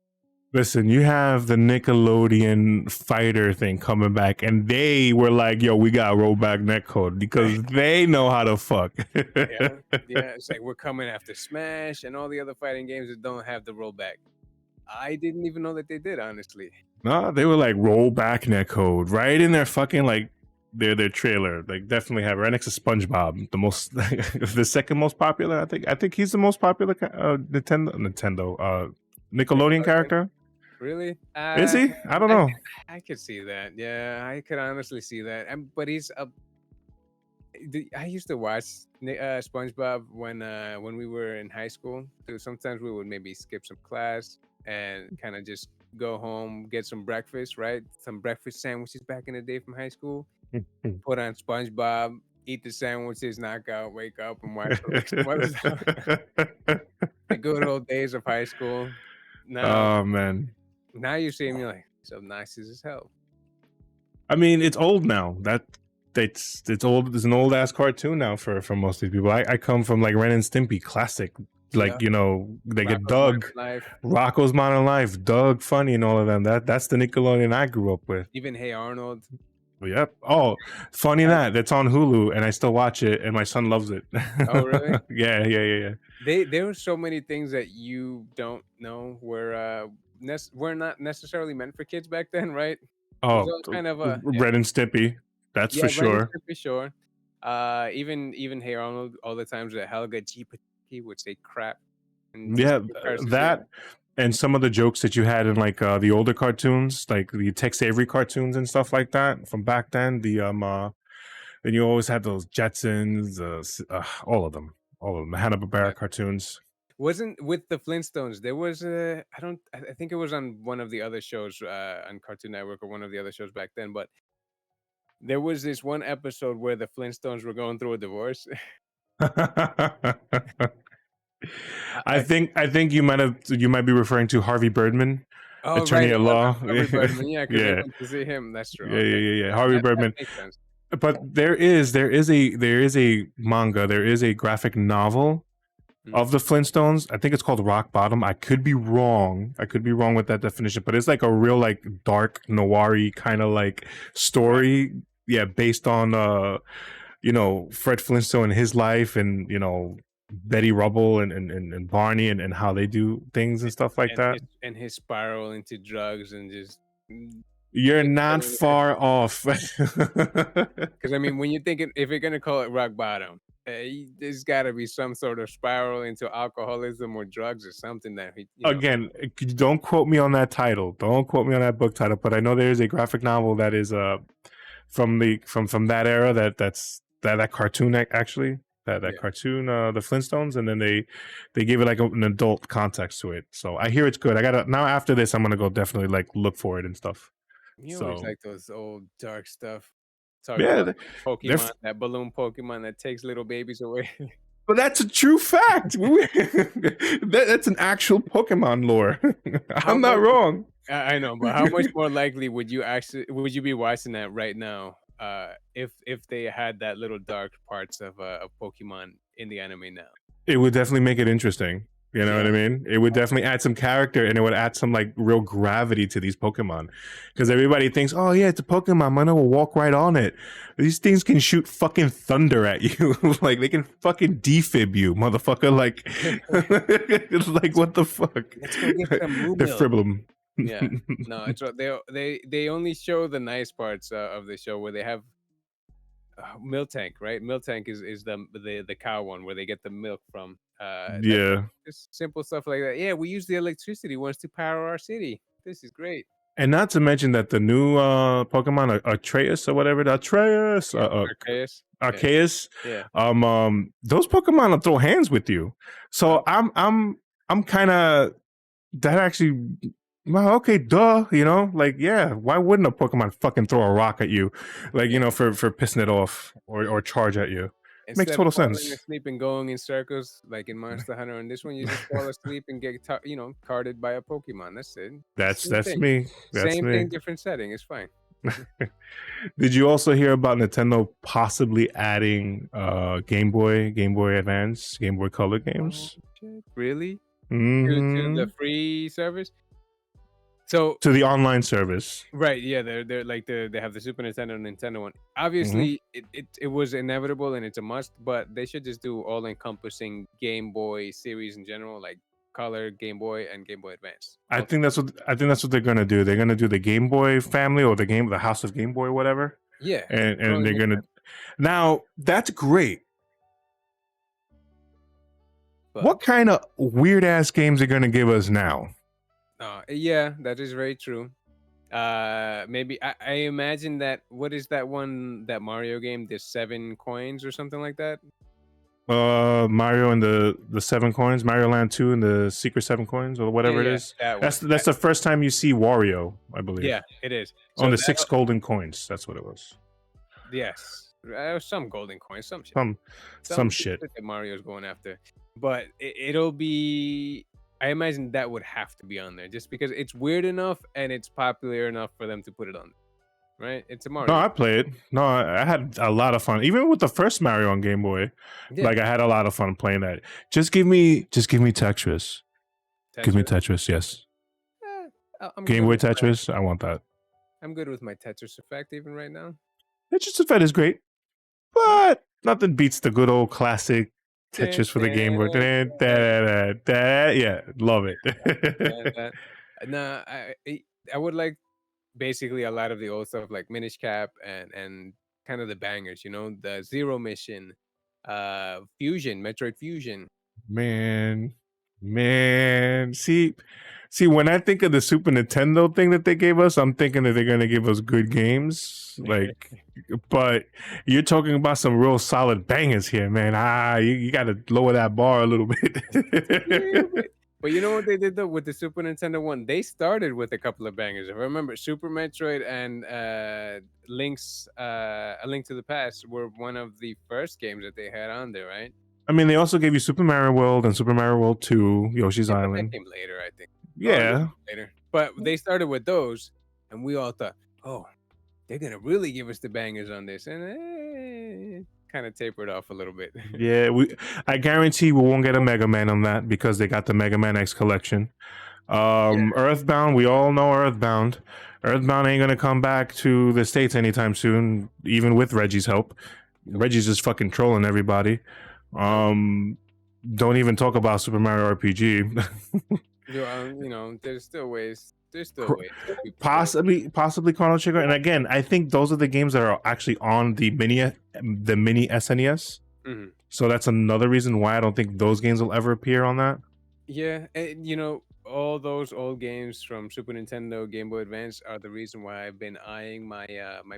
listen, you have the Nickelodeon fighter thing coming back, and they were like, "Yo, we got rollback netcode because they know how to fuck." Yeah, yeah. It's like we're coming after Smash and all the other fighting games that don't have the rollback. I didn't even know that they did, honestly. No, they were like rollback netcode right in their fucking like their trailer. Like definitely have right next to SpongeBob, the most the second most popular. I think he's the most popular Nickelodeon character. Really? Is he? I don't know. I could see that. Yeah, I could honestly see that. But he's a. I used to watch SpongeBob when we were in high school. So sometimes we would maybe skip some class and kind of just go home, get some breakfast, right? Some breakfast sandwiches back in the day from high school. Put on SpongeBob, eat the sandwiches, knock out, wake up, and watch the next one. The good old days of high school. Now, Oh man. now you see me like so nice as hell. I mean, it's old now. It's old. It's an old ass cartoon now for most of these people. I come from like Ren and Stimpy classic. Like Yeah. they get Rocko's Doug, Modern Life, Rocco's Modern Life, Doug Funny, and all of them. That's the Nickelodeon I grew up with. even Hey Arnold. Yep. Oh, funny that's on Hulu, and I still watch it, and my son loves it. Oh, really? Yeah. There were so many things that you don't know were not necessarily meant for kids back then, right? It was Oh, all kind of a Ren and Stimpy. That's yeah, for Ren and sure. Stimpy, sure. Even Hey Arnold, all the times that Helga G. Pataki would say crap and Yeah, curses. that and some of the jokes that you had in like the older cartoons, like the Tex Avery cartoons and stuff like that from back then. Then you always had those Jetsons, all of them, the Hanna-Barbera cartoons. Wasn't with the Flintstones. There was a I think it was on one of the other shows on Cartoon Network or one of the other shows back then, but there was this one episode where the Flintstones were going through a divorce. I think you might be referring to Harvey Birdman, Oh, attorney right, it at was law. Harvey Birdman, yeah, 'cause they Yeah, went to see him. That's true, yeah, okay. yeah, yeah. Harvey That Birdman. makes sense. But there is a manga, there is a graphic novel of the Flintstones. I think it's called Rock Bottom. I could be wrong. With that definition, but it's like a real like dark noir-y kind of like story. Yeah, based on Fred Flintstone and his life, and Betty Rubble and Barney and how they do things and stuff like that. His spiral into drugs and just You're not far off. because I mean, when you're thinking if you're gonna call it rock bottom, there's got to be some sort of spiral into alcoholism or drugs or something that Again, don't quote me on that title. Don't quote me on that book title. But I know there is a graphic novel that is from that era that cartoon actually that cartoon the Flintstones, and then they gave it like an adult context to it. So I hear it's good. I gotta now after this I'm gonna go definitely like look for it and stuff. You always like those old dark stuff. Talk Yeah, about Pokemon, that balloon Pokemon that takes little babies away. but that's a true fact. That's an actual Pokemon lore. I'm not wrong. I know, but how much more likely would you be watching that right now? If they had that little dark parts of Pokemon in the anime now. It would definitely make it interesting. You know what I mean? It would definitely add some character, and it would add some like real gravity to these Pokemon. Because everybody thinks, oh yeah, it's a Pokemon, man, I will walk right on it. These things can shoot fucking thunder at you. Like they can fucking defib you, motherfucker. Like, like what the fuck? Let's go get some Moo The Milk. Fribblum. Yeah, no, it's they only show the nice parts of the show where they have Miltank, right? Miltank is the cow one where they get the milk from. Yeah. Just simple stuff like that. Yeah, we use the electricity once to power our city. This is great. And not to mention that the new Pokemon Arceus or whatever, Arceus. Yeah. Those Pokemon will throw hands with you. So I'm kind of that actually. Well, okay, duh. Like, yeah, why wouldn't a Pokemon fucking throw a rock at you, like, for pissing it off or charge at you? Makes Instead of total falling sense. asleep and going in circles like in Monster Hunter, on this one you just fall asleep and get carded by a Pokemon. That's it. That's Same that's thing. me. That's Same thing, me. different setting. It's fine. Did you also hear about Nintendo possibly adding Game Boy, Game Boy Advance, Game Boy Color Oh games? shit! Really? To the Hmm. free service? So To the online service. right, yeah, they're like they have the Super Nintendo and Nintendo one. Hmm. Obviously, it was inevitable and it's a must, but they should just do all encompassing Game Boy series in general, like Color, Game Boy, and Game Boy Advance I all think together. that's what they're gonna do. They're gonna do the Game Boy family or the House of Game Boy, whatever, Yeah, it and only they're makes gonna. sense. Now that's great. But What kind of weird ass games are gonna give us now? yeah, that is very true. Maybe I imagine that what is that one that Mario game? The 7 coins or something like that. Mario and the 7 coins, Mario Land 2 and the Secret 7 coins, or Yeah, whatever it yeah, is. that one. That's the first time you see Wario, I believe, Yeah, it is. on So the that six golden coins. That's what it was. yes, some golden coins, some shit. Some Some shit. shit that Mario's going after. But it'll be I imagine that would have to be on there just because it's weird enough and it's popular enough for them to put it on there, right? It's a No, Mario. I played. No, I had a lot of fun. Even with the first Mario on Game Boy, Yeah, like I had a lot of fun playing that. Just give me Tetris. Give me Tetris. Tetris, yes. Eh, I'm Game good Boy with my Tetris, I want that. I'm good with my Tetris effect even right now. Tetris Effect is great, Mm. but nothing beats the good old classic Dun, Tetris for the Game Boy. dun, Yeah, love it. that. Nah, I would like basically a lot of the old stuff like Minish Cap and kind of the bangers, the Zero Mission, Fusion, Metroid Fusion. Man, man. See, when I think of the Super Nintendo thing that they gave us, I'm thinking that they're gonna give us good games. But you're talking about some real solid bangers here, man. You gotta lower that bar a little Yeah, bit. but you know what they did though with the Super Nintendo one? They started with a couple of bangers. If I remember, Super Metroid and A Link to the Past were one of the first games that they had on there, right? I mean, they also gave you Super Mario World and Super Mario World 2, Yoshi's Yeah, but that Island. came later, I think. Or a little Yeah. bit later. But they started with those, and we all thought, oh, they're gonna really give us the bangers on this, and kind of tapered off a little bit. Yeah, I guarantee we won't get a Mega Man on that because they got the Mega Man X collection. Yeah. Earthbound, we all know Earthbound. Earthbound ain't gonna come back to the States anytime soon, even with Reggie's help. Nope. Reggie's just fucking trolling everybody. Nope. Don't even talk about Super Mario RPG. There's still ways. There's still Cr- ways. For people to do it. possibly Chrono Trigger. And again, I think those are the games that are actually on the mini SNES. Mhm. So that's another reason why I don't think those games will ever appear on that. Yeah, and all those old games from Super Nintendo, Game Boy Advance are the reason why I've been eyeing my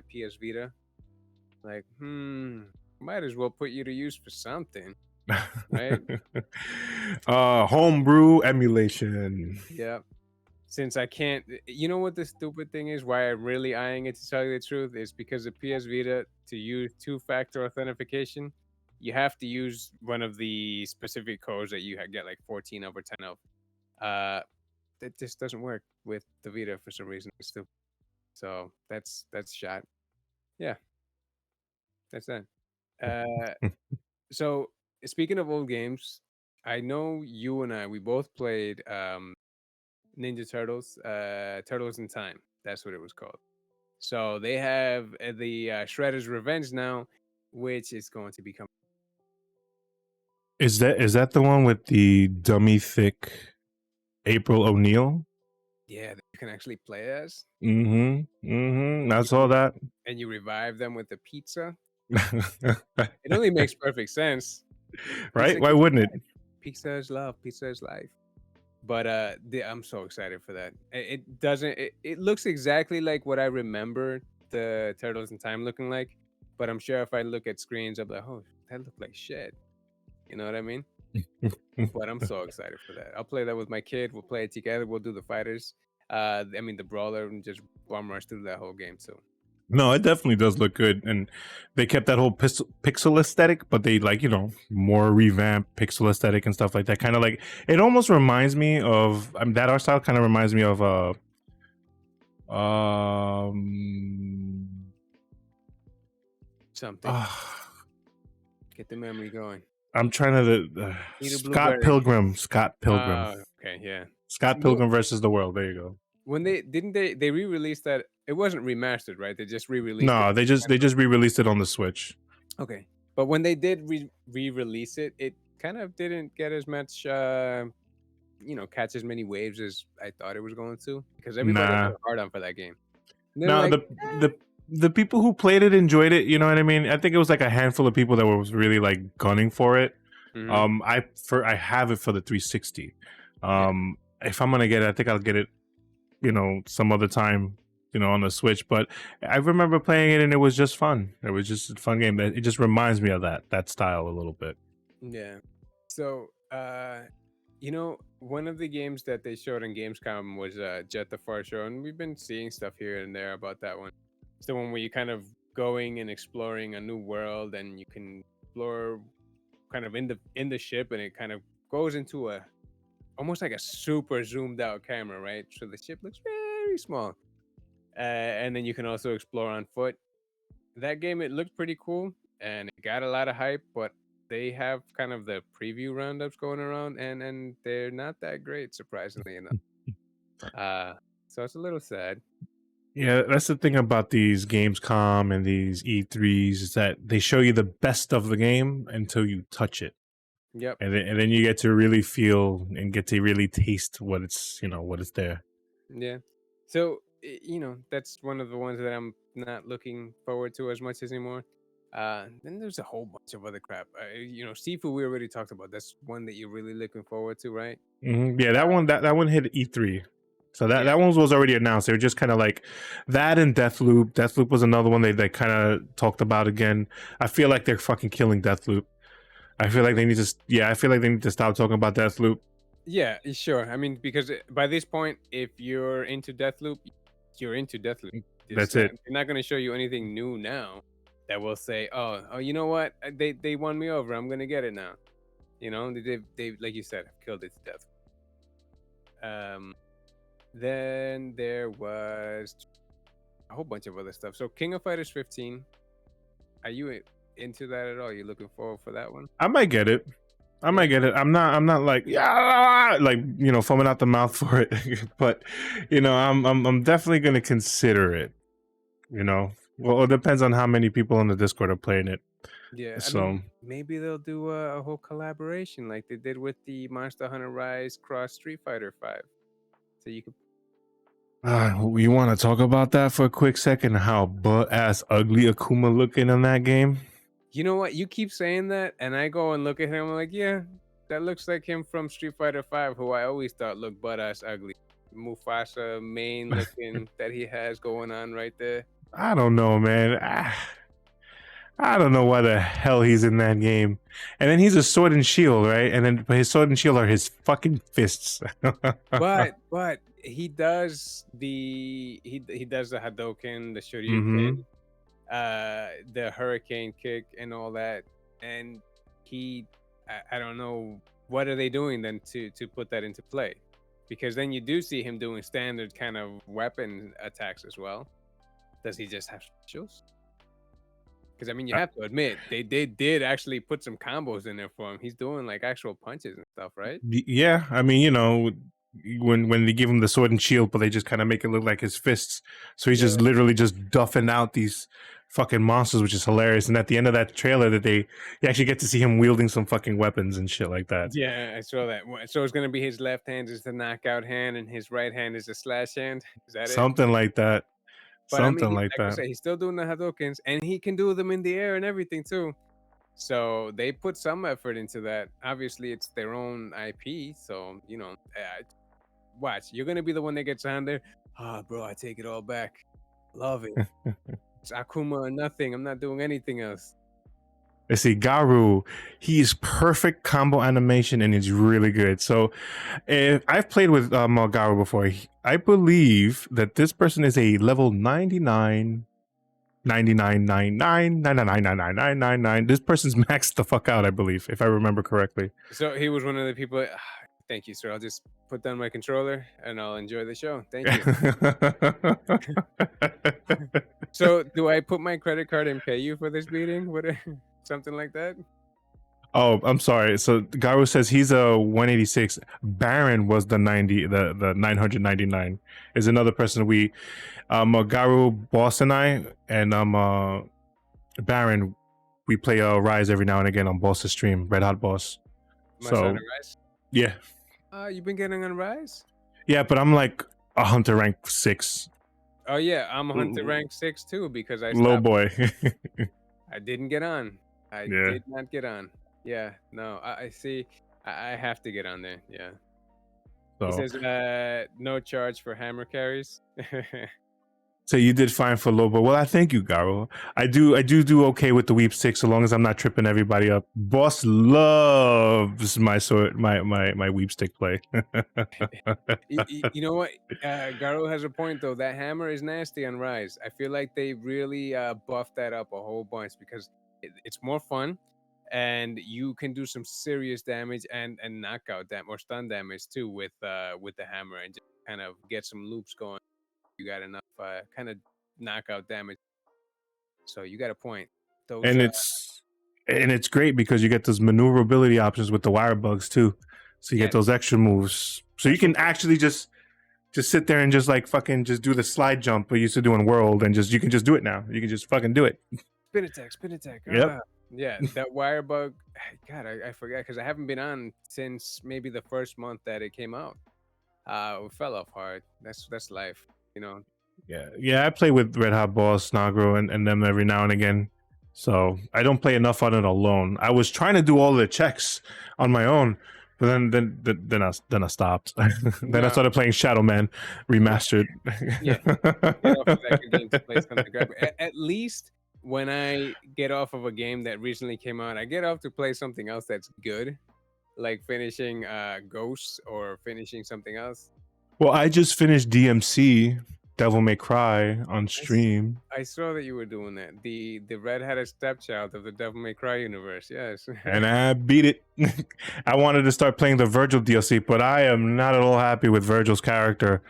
PS Vita. Like, might as well put you to use for something, right? Homebrew emulation. Yeah. Since I can't, you know what the stupid thing is? Why I'm really eyeing it to tell you the truth is because the PS Vita to use two-factor authentication, you have to use one of the specific codes that you get like 14 over 10 of. It just doesn't work with the Vita for some reason. It's stupid. So that's shot. Yeah, that's that. Uh, so speaking of old games, I know you and we both played Ninja Turtles, Turtles in Time. That's what it was called. So they have the Shredder's Revenge now, which is going to become. Is that the one with the dummy thick April O'Neil? Yeah, that you can actually play as. I saw that. And you revive them with the pizza. It only makes perfect sense. Right? Pizza Why gives wouldn't it? life. Pizza is love. Pizza is life. But I'm so excited for that. It doesn't. It looks exactly like what I remember the Turtles in Time looking like. But I'm sure if I look at screens, I'll be like, oh, that looked like shit. You know what I mean? But I'm so excited for that. I'll play that with my kid. We'll play it together. We'll do the fighters. The brawler, and just bomb rush through that whole game too. No, it definitely does look good, and they kept that whole pixel aesthetic, but they like more revamped pixel aesthetic and stuff like that. Kind of like it almost reminds me of that art style. Kind of reminds me of um Something. uh, Get the memory going. I'm trying to Eat a Scott blueberry. Pilgrim. Scott Pilgrim. Okay, yeah. Scott Pilgrim versus the World. There you go. When they re-released that, it wasn't remastered, right? They just re-released it. No, they just re-released it on the Switch. Okay. But when they did re-release it, it kind of didn't get as much catch as many waves as I thought it was going to, because everybody had Nah. a hard on for that game. No, Like, the people who played it enjoyed it. You know what I mean? I think it was like a handful of people that was really like gunning for it. mhm. I have it for the 360. If I'm gonna get it, I think I'll get it. Some other time. On the Switch. But I remember playing it and it was just fun. It was just a fun game. It just reminds me of that style a little bit. Yeah. So, one of the games that they showed in Gamescom was Jet the Far Show, and we've been seeing stuff here and there about that one. It's the one where you kind of going and exploring a new world, and you can explore kind of in the ship, and it kind of goes into a almost like a super zoomed out camera, right? So the ship looks very small, and then you can also explore on foot. That game, it looked pretty cool and it got a lot of hype, but they have kind of the preview roundups going around, and they're not that great, surprisingly enough. So it's a little sad. Yeah, that's the thing about these Gamescom and these E3s is that they show you the best of the game until you touch it. Yep. And then you get to really feel and get to really taste what it's there. Yeah. So that's one of the ones that I'm not looking forward to as much anymore. Then there's a whole bunch of other crap. Seafood, we already talked about. That's one that you're really looking forward to, right? Yeah, that one hit E3. So that Yeah. one was already announced. They were just kind of like that and Deathloop. Deathloop was another one they kind of talked about again. I feel like they're fucking killing Deathloop. I feel like they need to stop talking about Deathloop. Yeah, sure. I mean, because by this point, if you're into Deathloop, you're into Deathloop. That's it. They're not going to show you anything new now that will say, "Oh, you know what? They won me over. I'm going to get it now." They like you said, have killed it to death. Then there was a whole bunch of other stuff. So King of Fighters 15. Are you into that at all? You looking forward for that one? I might get it. I might get it. I'm not like foaming out the mouth for it, but I'm definitely gonna consider it. Well, it depends on how many people on the Discord are playing it. Yeah, I So mean, maybe they'll do a whole collaboration like they did with the Monster Hunter Rise cross Street Fighter 5. So you could. you want to talk about that for a quick second? How butt ass ugly Akuma looking in that game? You know what? You keep saying that, and I go and look at him. I'm like, yeah, that looks like him from Street Fighter 5, who I always thought looked butt ass ugly. Mufasa main looking that he has going on right there. I don't know, man. I don't know why the hell he's in that game. And then he's a sword and shield, right? And then his sword and shield are his fucking fists. But he does he does the Hadoken, the Shoryuken, the Hurricane Kick, and all that. And I don't know, what are they doing then to put that into play? Because then you do see him doing standard kind of weapon attacks as well. Does he just have specials? Because I mean, you have to admit they did actually put some combos in there for him. He's doing like actual punches and stuff, right? Yeah, I mean, when they give him the sword and shield, but they just kind of make it look like his fists. So he's just literally just duffing out these fucking monsters, which is hilarious. And at the end of that trailer, you actually get to see him wielding some fucking weapons and shit like that. Yeah, I saw that. So it's gonna be his left hand is the knockout hand, and his right hand is the slash hand. Is that it? Something like that. But I mean, Something like like I that. said, he's still doing the Hadokens, and he can do them in the air and everything too. So they put some effort into that. Obviously, it's their own IP. So watch. You're gonna be the one that gets on there. Bro, I take it all back. Love it. It's Akuma or nothing. I'm not doing anything else. Let's see, Garu, he's perfect combo animation and he's really good. So if I've played with Garu before, I believe that this person is a level 99 $99.99. This person's maxed the fuck out, I believe, if I remember correctly. So he was one of the people. Thank you, sir. I'll just put down my controller and I'll enjoy the show. Thank you. So, do I put my credit card and pay you for this meeting? What, something like that? Oh, I'm sorry. So Garu says he's a 186. Baron was the 90, the 999 is another person we Garu, Boss and I and Baron, we play Rise every now and again on Boss's stream, Red Hot Boss. My son on Rise? Yeah. You've been getting on Rise? Yeah, but I'm like a hunter rank 6. Oh yeah, I'm hunter rank 6 too because I low boy. I didn't get on. I did not get on. Yeah, no, I see. I have to get on there. Yeah. So. He says no charge for hammer carries. So you did fine for Lobo. Well, I thank you, Garo. I do okay with the Weep 6 so long as I'm not tripping everybody up. Boss loves my sword, my Weep stick play. You know what? Garo has a point though. That hammer is nasty on Rise. I feel like they really buffed that up a whole bunch because it's more fun. And you can do some serious damage and knockout damage or stun damage too with the hammer and just kind of get some loops going. You got enough kind of knockout damage. So you got a point. Those, and it's great because you get those maneuverability options with the wire bugs too. So you get those extra moves. So you can actually just sit there and just like fucking just do the slide jump we used to do in World and you can just do it now. You can just fucking do it. Spin attack. Yep. Yeah, that wire bug. God, I forgot because I haven't been on since maybe the first month that it came out. We fell off hard. That's life, you know. Yeah. I play with Red Hot Boss, Nagro, and them every now and again. So I don't play enough on it alone. I was trying to do all the checks on my own, but then I stopped. Then I started playing Shadow Man Remastered. At least. When I get off of a game that recently came out, I get off to play something else that's good, like finishing Ghosts or finishing something else. Well, I just finished DMC, Devil May Cry, on stream. I saw that you were doing that. The red-headed stepchild of the Devil May Cry universe, yes. And I beat it. I wanted to start playing the Virgil DLC, but I am not at all happy with Virgil's character.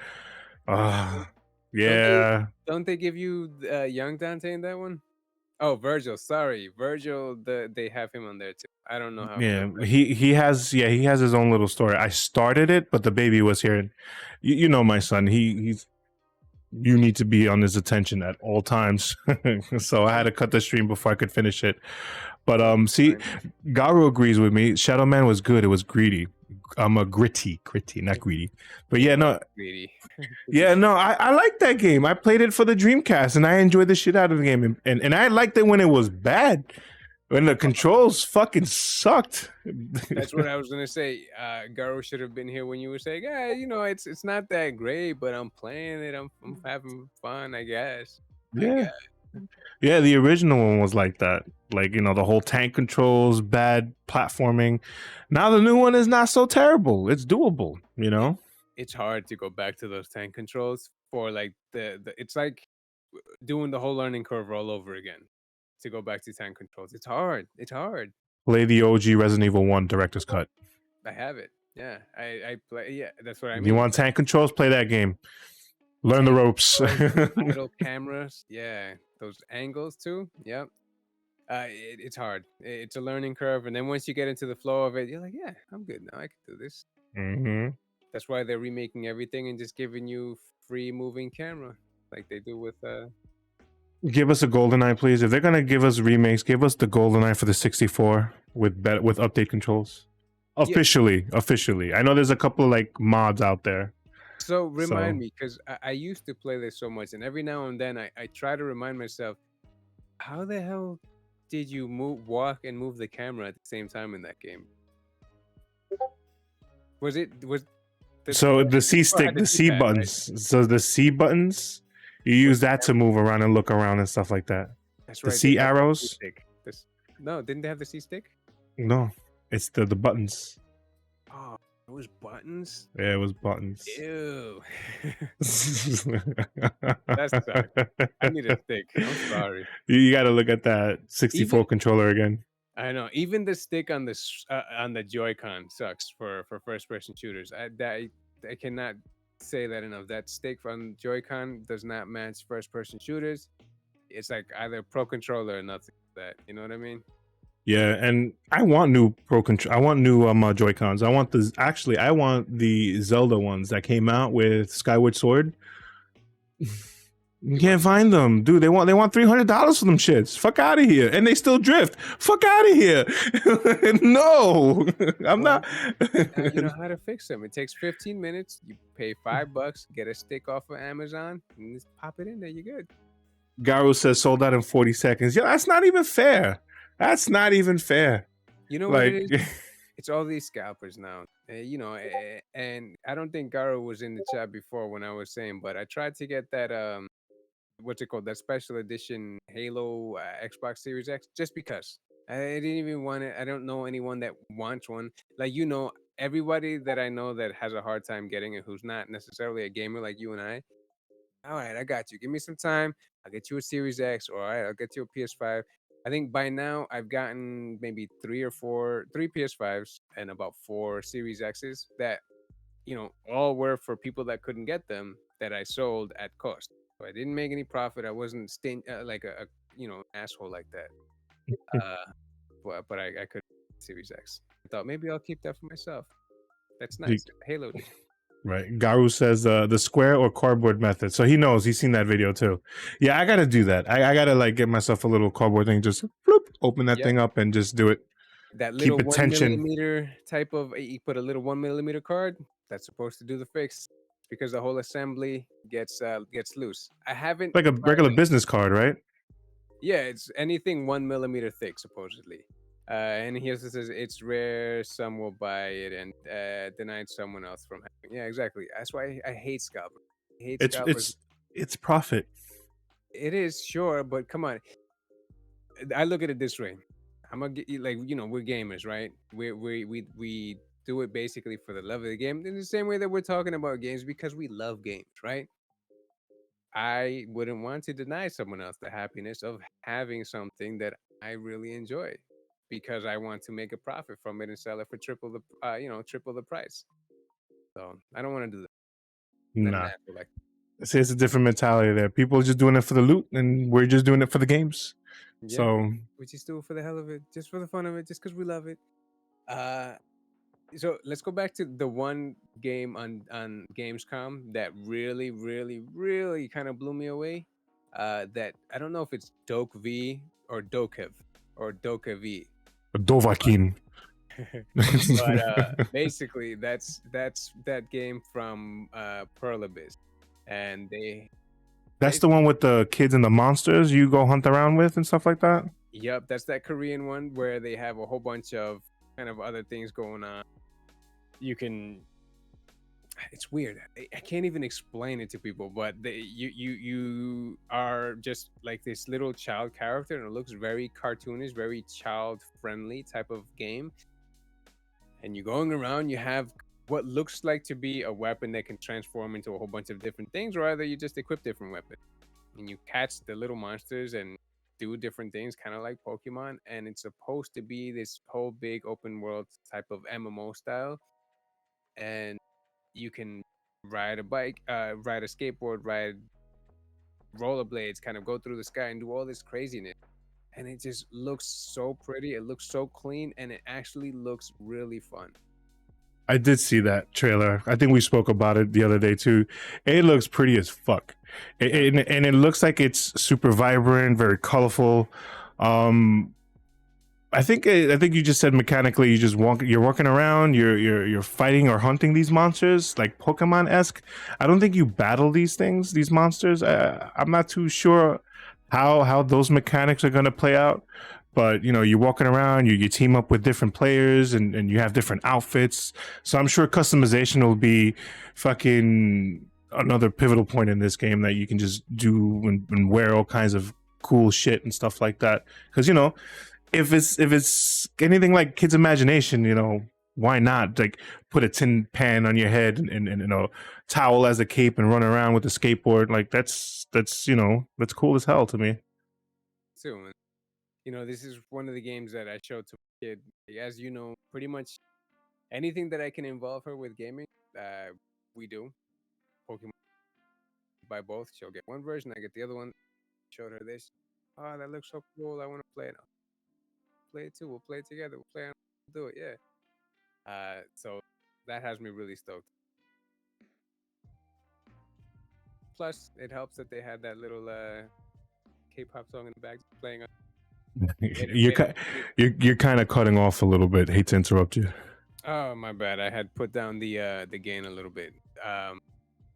Yeah. Don't they give you young Dante in that one? Oh, Virgil. Sorry, Virgil. They have him on there too. I don't know how. Yeah, he has his own little story. I started it, but the baby was here. And you know my son. You need to be on his attention at all times. So I had to cut the stream before I could finish it. But see, Garu agrees with me. Shadow Man was good. It was greedy. I'm a gritty, not greedy. But yeah, no. Greedy. Yeah, no, I like that game. I played it for the Dreamcast and I enjoyed the shit out of the game. And I liked it when it was bad. When the controls fucking sucked. That's what I was gonna say. Garo should have been here when you were saying, it's not that great, but I'm playing it. I'm having fun, I guess. Yeah. Yeah, the original one was like that. Like, the whole tank controls, bad platforming. Now the new one is not so terrible. It's doable, It's hard to go back to those tank controls for like it's like doing the whole learning curve all over again. To go back to tank controls. It's hard. Play the OG Resident Evil 1 director's cut. I have it. Yeah. I play. Yeah, that's what I mean. You want tank controls? Play that game. Learn the ropes. Idle cameras. Yeah. Those angles too. Yep. It's hard. It's a learning curve. And then once you get into the flow of it, you're like, yeah, I'm good now. I can do this. Mm-hmm. That's why they're remaking everything and just giving you free moving camera like they do with Give us a GoldenEye, please. If they're gonna give us remakes, give us the GoldenEye for the 64 with update controls. Officially. I know there's a couple of like mods out there. So remind me, because I used to play this so much, and every now and then I try to remind myself, how the hell did you walk and move the camera at the same time in that game? So the C stick, the C buttons. Right? So the C buttons. You use that to move around and look around and stuff like that. That's right. The C arrows. No, didn't they have the C stick? No, it's the buttons. Oh, It was buttons. Yeah, it was buttons. Ew. That sucks. I need a stick. I'm sorry. You got to look at that 64 Even controller again. I know. Even the stick on the Joy-Con sucks for first-person shooters. I cannot say that enough. That stick on Joy-Con does not match first-person shooters. It's like either Pro Controller or nothing. That you know what I mean? Yeah, and I want new Pro Control. I want new Joy Cons. I want the actually. I want the Zelda ones that came out with Skyward Sword. You can't find them, dude. They want $300 for them shits. Fuck out of here, and they still drift. Fuck out of here. No, I'm Well, not. now you know how to fix them. It takes 15 minutes. You pay $5, get a stick off of Amazon, and just pop it in there. You're good. Garu says sold out in 40 seconds. Yeah, that's not even fair. That's not even fair. You know what it is? It's all these scalpers now. And I don't think Garo was in the chat before when I was saying, but I tried to get that what's it called? That special edition Halo Xbox Series X just because. I didn't even want it. I don't know anyone that wants one. Like everybody that I know that has a hard time getting it, who's not necessarily a gamer like you and I. All right, I got you. Give me some time. I'll get you a Series X. All right, I'll get you a PS5. I think by now I've gotten maybe three PS5s and about 4 Series X's that, all were for people that couldn't get them that I sold at cost. So I didn't make any profit. I wasn't like a asshole like that. But I could Series X. I thought maybe I'll keep that for myself. That's nice. Halo. Right. Garu says the square or cardboard method. So he knows. He's seen that video too. Yeah, I gotta do that. I gotta like get myself a little cardboard thing. Just floop, open that thing up and just do it. That little 1mm type of you put a little 1mm card. That's supposed to do the fix because the whole assembly gets loose. I haven't like a regular business card, right? Yeah, it's anything 1mm thick supposedly. And he also says it's rare. Some will buy it and deny someone else from having. Yeah, exactly. That's why I hate scalpers. It's profit. It is, sure, but come on. I look at it this way. I'm gonna get like we're gamers, right? We do it basically for the love of the game in the same way that we're talking about games because we love games, right? I wouldn't want to deny someone else the happiness of having something that I really enjoy because I want to make a profit from it and sell it for triple the price. So I don't want to do that. Nah. See, it's a different mentality there. People are just doing it for the loot and we're just doing it for the games. Yeah, so we just do it for the hell of it, just for the fun of it, just because we love it. So let's go back to the one game on Gamescom that really, really, really kind of blew me away. That I don't know if it's Doke V or Dokev or Doka V. Dovahkiin. But basically, that's that game from Pearl Abyss, and that's the one with the kids and the monsters you go hunt around with and stuff like that? Yep, that's that Korean one where they have a whole bunch of kind of other things going on. It's weird. I can't even explain it to people, but you are just like this little child character and it looks very cartoonish, very child friendly type of game. And you're going around, you have what looks like to be a weapon that can transform into a whole bunch of different things, or either you just equip different weapons. And you catch the little monsters and do different things, kind of like Pokemon. And it's supposed to be this whole big open world type of MMO style. And you can ride a bike, ride a skateboard, ride rollerblades, kind of go through the sky and do all this craziness. And it just looks so pretty. It looks so clean, and it actually looks really fun. I did see that trailer. I think we spoke about it the other day too. It looks pretty as fuck. And it looks like it's super vibrant, very colorful. I think you just said mechanically you're walking around, you're fighting or hunting these monsters like Pokemon-esque. I don't think you battle these monsters. I'm not too sure how those mechanics are going to play out. But you're walking around, you team up with different players and you have different outfits. So I'm sure customization will be fucking another pivotal point in this game that you can just do and wear all kinds of cool shit and stuff like that. Because if it's anything like kids' imagination, why not? Like put a tin pan on your head and you know, towel as a cape and run around with a skateboard. Like that's you know, that's cool as hell to me. too. And this is one of the games that I showed to my kid. As you know, pretty much anything that I can involve her with gaming, we do. Pokemon, buy both. She'll get one version, I get the other one. Showed her this. Oh, that looks so cool. I want to play it. Play it too. We'll play it together. We'll play it. We'll do it. Yeah. So that has me really stoked. Plus, it helps that they had that little K-pop song in the back playing. you're you're kind of cutting off a little bit. Hate to interrupt you. Oh, my bad. I had put down the gain a little bit.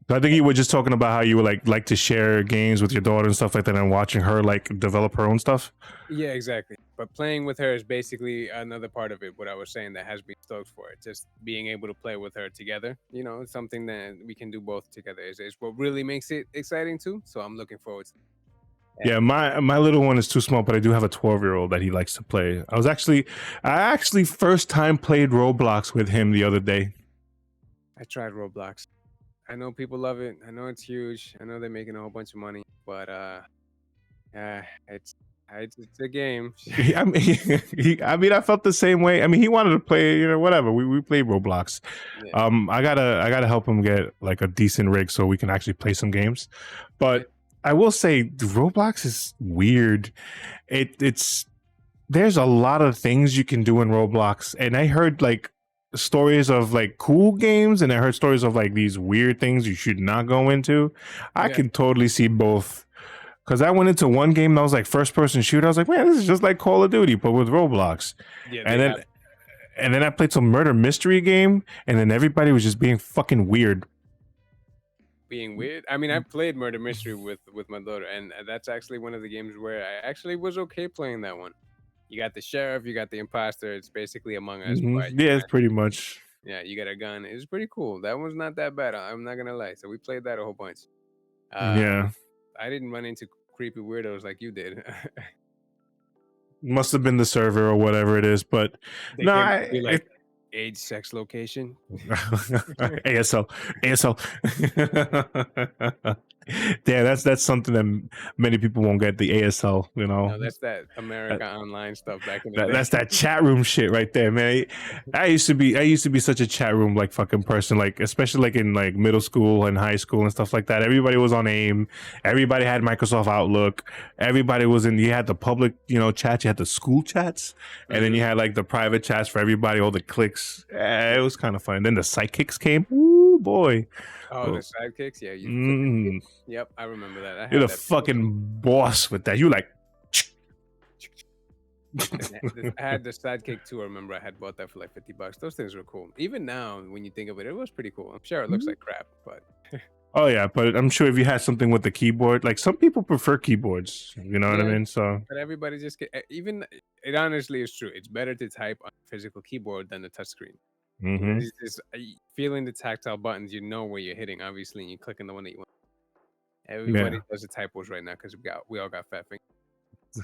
So I think you were just talking about how you would like to share games with your daughter and stuff like that, and watching her like develop her own stuff. Yeah, exactly. But playing with her is basically another part of it. What I was saying that has me stoked for it. Just being able to play with her together. It's something that we can do both together. Is what really makes it exciting too. So I'm looking forward to it. Yeah, my little one is too small, but I do have a 12-year-old that he likes to play. I actually first time played Roblox with him the other day. I tried Roblox. I know people love it. I know it's huge. I know they're making a whole bunch of money, but it's it's a game. I mean, I felt the same way. I mean, he wanted to play, you know, whatever. We played Roblox. Yeah. I gotta help him get like a decent rig so we can actually play some games. But I will say, Roblox is weird. It's there's a lot of things you can do in Roblox, and I heard like stories of like cool games, and I heard stories of like these weird things you should not go into. I Yeah. can totally see both. Because I went into one game that was like first person shooter. I was like, man, this is just like Call of Duty, but with Roblox. Yeah. And then I played some murder mystery game, and then everybody was just being fucking weird. Being weird. I mean, I played Murder Mystery with my daughter, and that's actually one of the games where I actually was okay playing that one. You got the sheriff, you got the imposter. It's basically Among Us, but Yeah, it's pretty much. yeah, you got a gun. It's pretty cool. That one's not that bad. I'm not gonna lie. So we played that a whole bunch. Yeah. I didn't run into creepy weirdos like you did. Must have been the server or whatever it is, but They no, came to be like age, sex, location. ASL. Yeah, that's something that many people won't get, the ASL, you know. No, that's that America Online stuff back in the day. That's that chat room shit right there, man. I used to be such a chat room like fucking person, like especially like in like middle school and high school and stuff like that. Everybody was on AIM. Everybody had Microsoft Outlook. Everybody was in. You had the public, you know, chats. You had the school chats, and then you had like the private chats for everybody. All the cliques. It was kind of fun. Then the sidekicks came. Ooh boy. Oh, the sidekicks. Yeah, Yep, I remember that. You're the fucking boss with that. You like. I had the sidekick too. I remember I had bought that for like $50. Those things were cool. Even now, when you think of it, it was pretty cool. I'm sure it looks like crap, but oh yeah, but I'm sure if you had something with the keyboard, like some people prefer keyboards. You know what I mean? So, but everybody just even it honestly is true. It's better to type on a physical keyboard than the touchscreen. It's just, feeling the tactile buttons, you know where you're hitting, obviously, and you click on the one that you want. Everybody does the typos right now because we all got fat fingers.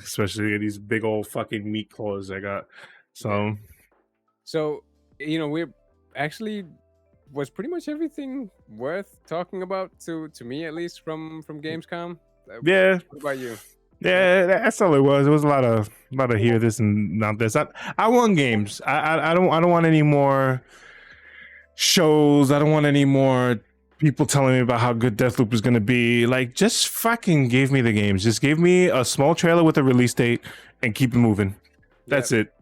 Especially these big old fucking meat claws I got. So, we're actually was pretty much everything worth talking about to me, at least from Gamescom. Yeah. What about you? Yeah, that's all it was. It was a lot of here this and not this. I won games. I don't want any more shows. I don't want any more people telling me about how good Deathloop is going to be. Like, just fucking give me the games. Just give me a small trailer with a release date and keep it moving. That's it.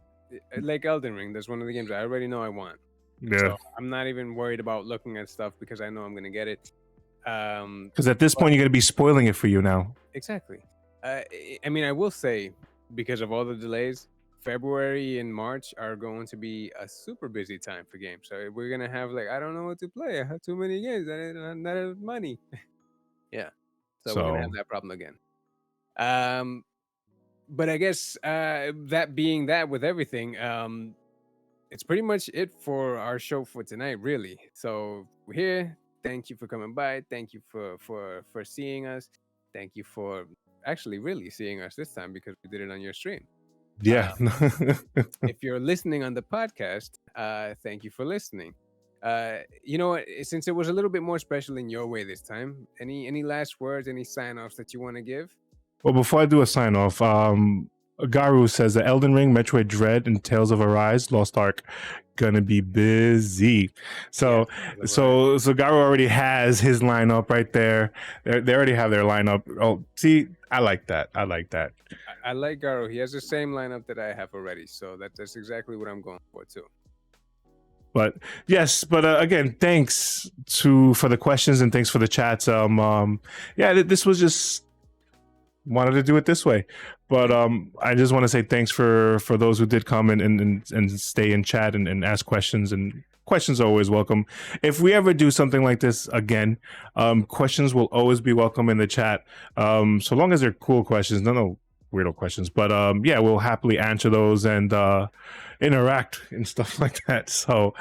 Like Elden Ring, that's one of the games I already know I want. Yeah. So I'm not even worried about looking at stuff because I know I'm going to get it. Because at this point, you're going to be spoiling it for you now. Exactly. I mean, I will say, because of all the delays, February and March are going to be a super busy time for games. So we're gonna have like, I don't know what to play. I have too many games and not enough money. Yeah. So we're gonna have that problem again. But I guess that being that with everything, it's pretty much it for our show for tonight, really. So we're here. Thank you for coming by. Thank you for seeing us. Thank you for actually really seeing us this time because we did it on your stream. Yeah. If you're listening on the podcast, thank you for listening. You know what? Since it was a little bit more special in your way this time, any last words, any sign offs that you want to give? Well, before I do a sign off, Garu says that Elden Ring, Metroid Dread, and Tales of Arise, Lost Ark, gonna be busy. So, Yes, Arise. so Garu already has his lineup right there. They already have their lineup. Oh, see, I like that. I like that. I like Garo. He has the same lineup that I have already, so that's exactly what I'm going for too. But yes, but again, thanks for the questions and thanks for the chats. Yeah, this was just wanted to do it this way, but I just want to say thanks for those who did come and stay in chat and ask questions, and questions are always welcome. If we ever do something like this again, questions will always be welcome in the chat, so long as they're cool questions, no weirdo questions, but yeah, we'll happily answer those and interact and stuff like that. So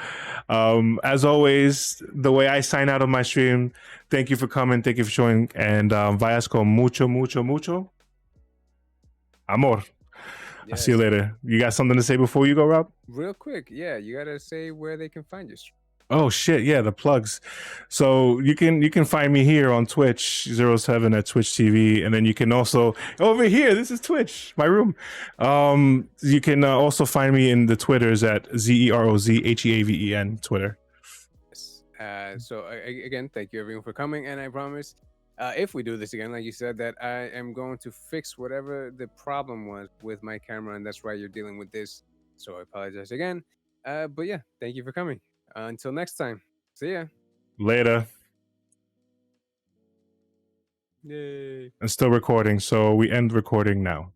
as always, the way I sign out of my stream, thank you for coming, thank you for showing, and vayas con mucho amor. I'll see you later. You got something to say before you go, Rob? Real quick, yeah, you gotta say where they can find you. Oh shit, yeah, the plugs. So you can find me here on Twitch 07 at Twitch TV, and then you can also over here. This is Twitch, my room. You can also find me in the Twitters at ZEROZHEAVEN Twitter. So again, thank you everyone for coming, and I promise, if we do this again, like you said, that I am going to fix whatever the problem was with my camera, and that's why you're dealing with this. So I apologize again. But yeah, thank you for coming. Until next time, see ya. Later. Yay. And still recording, so we end recording now.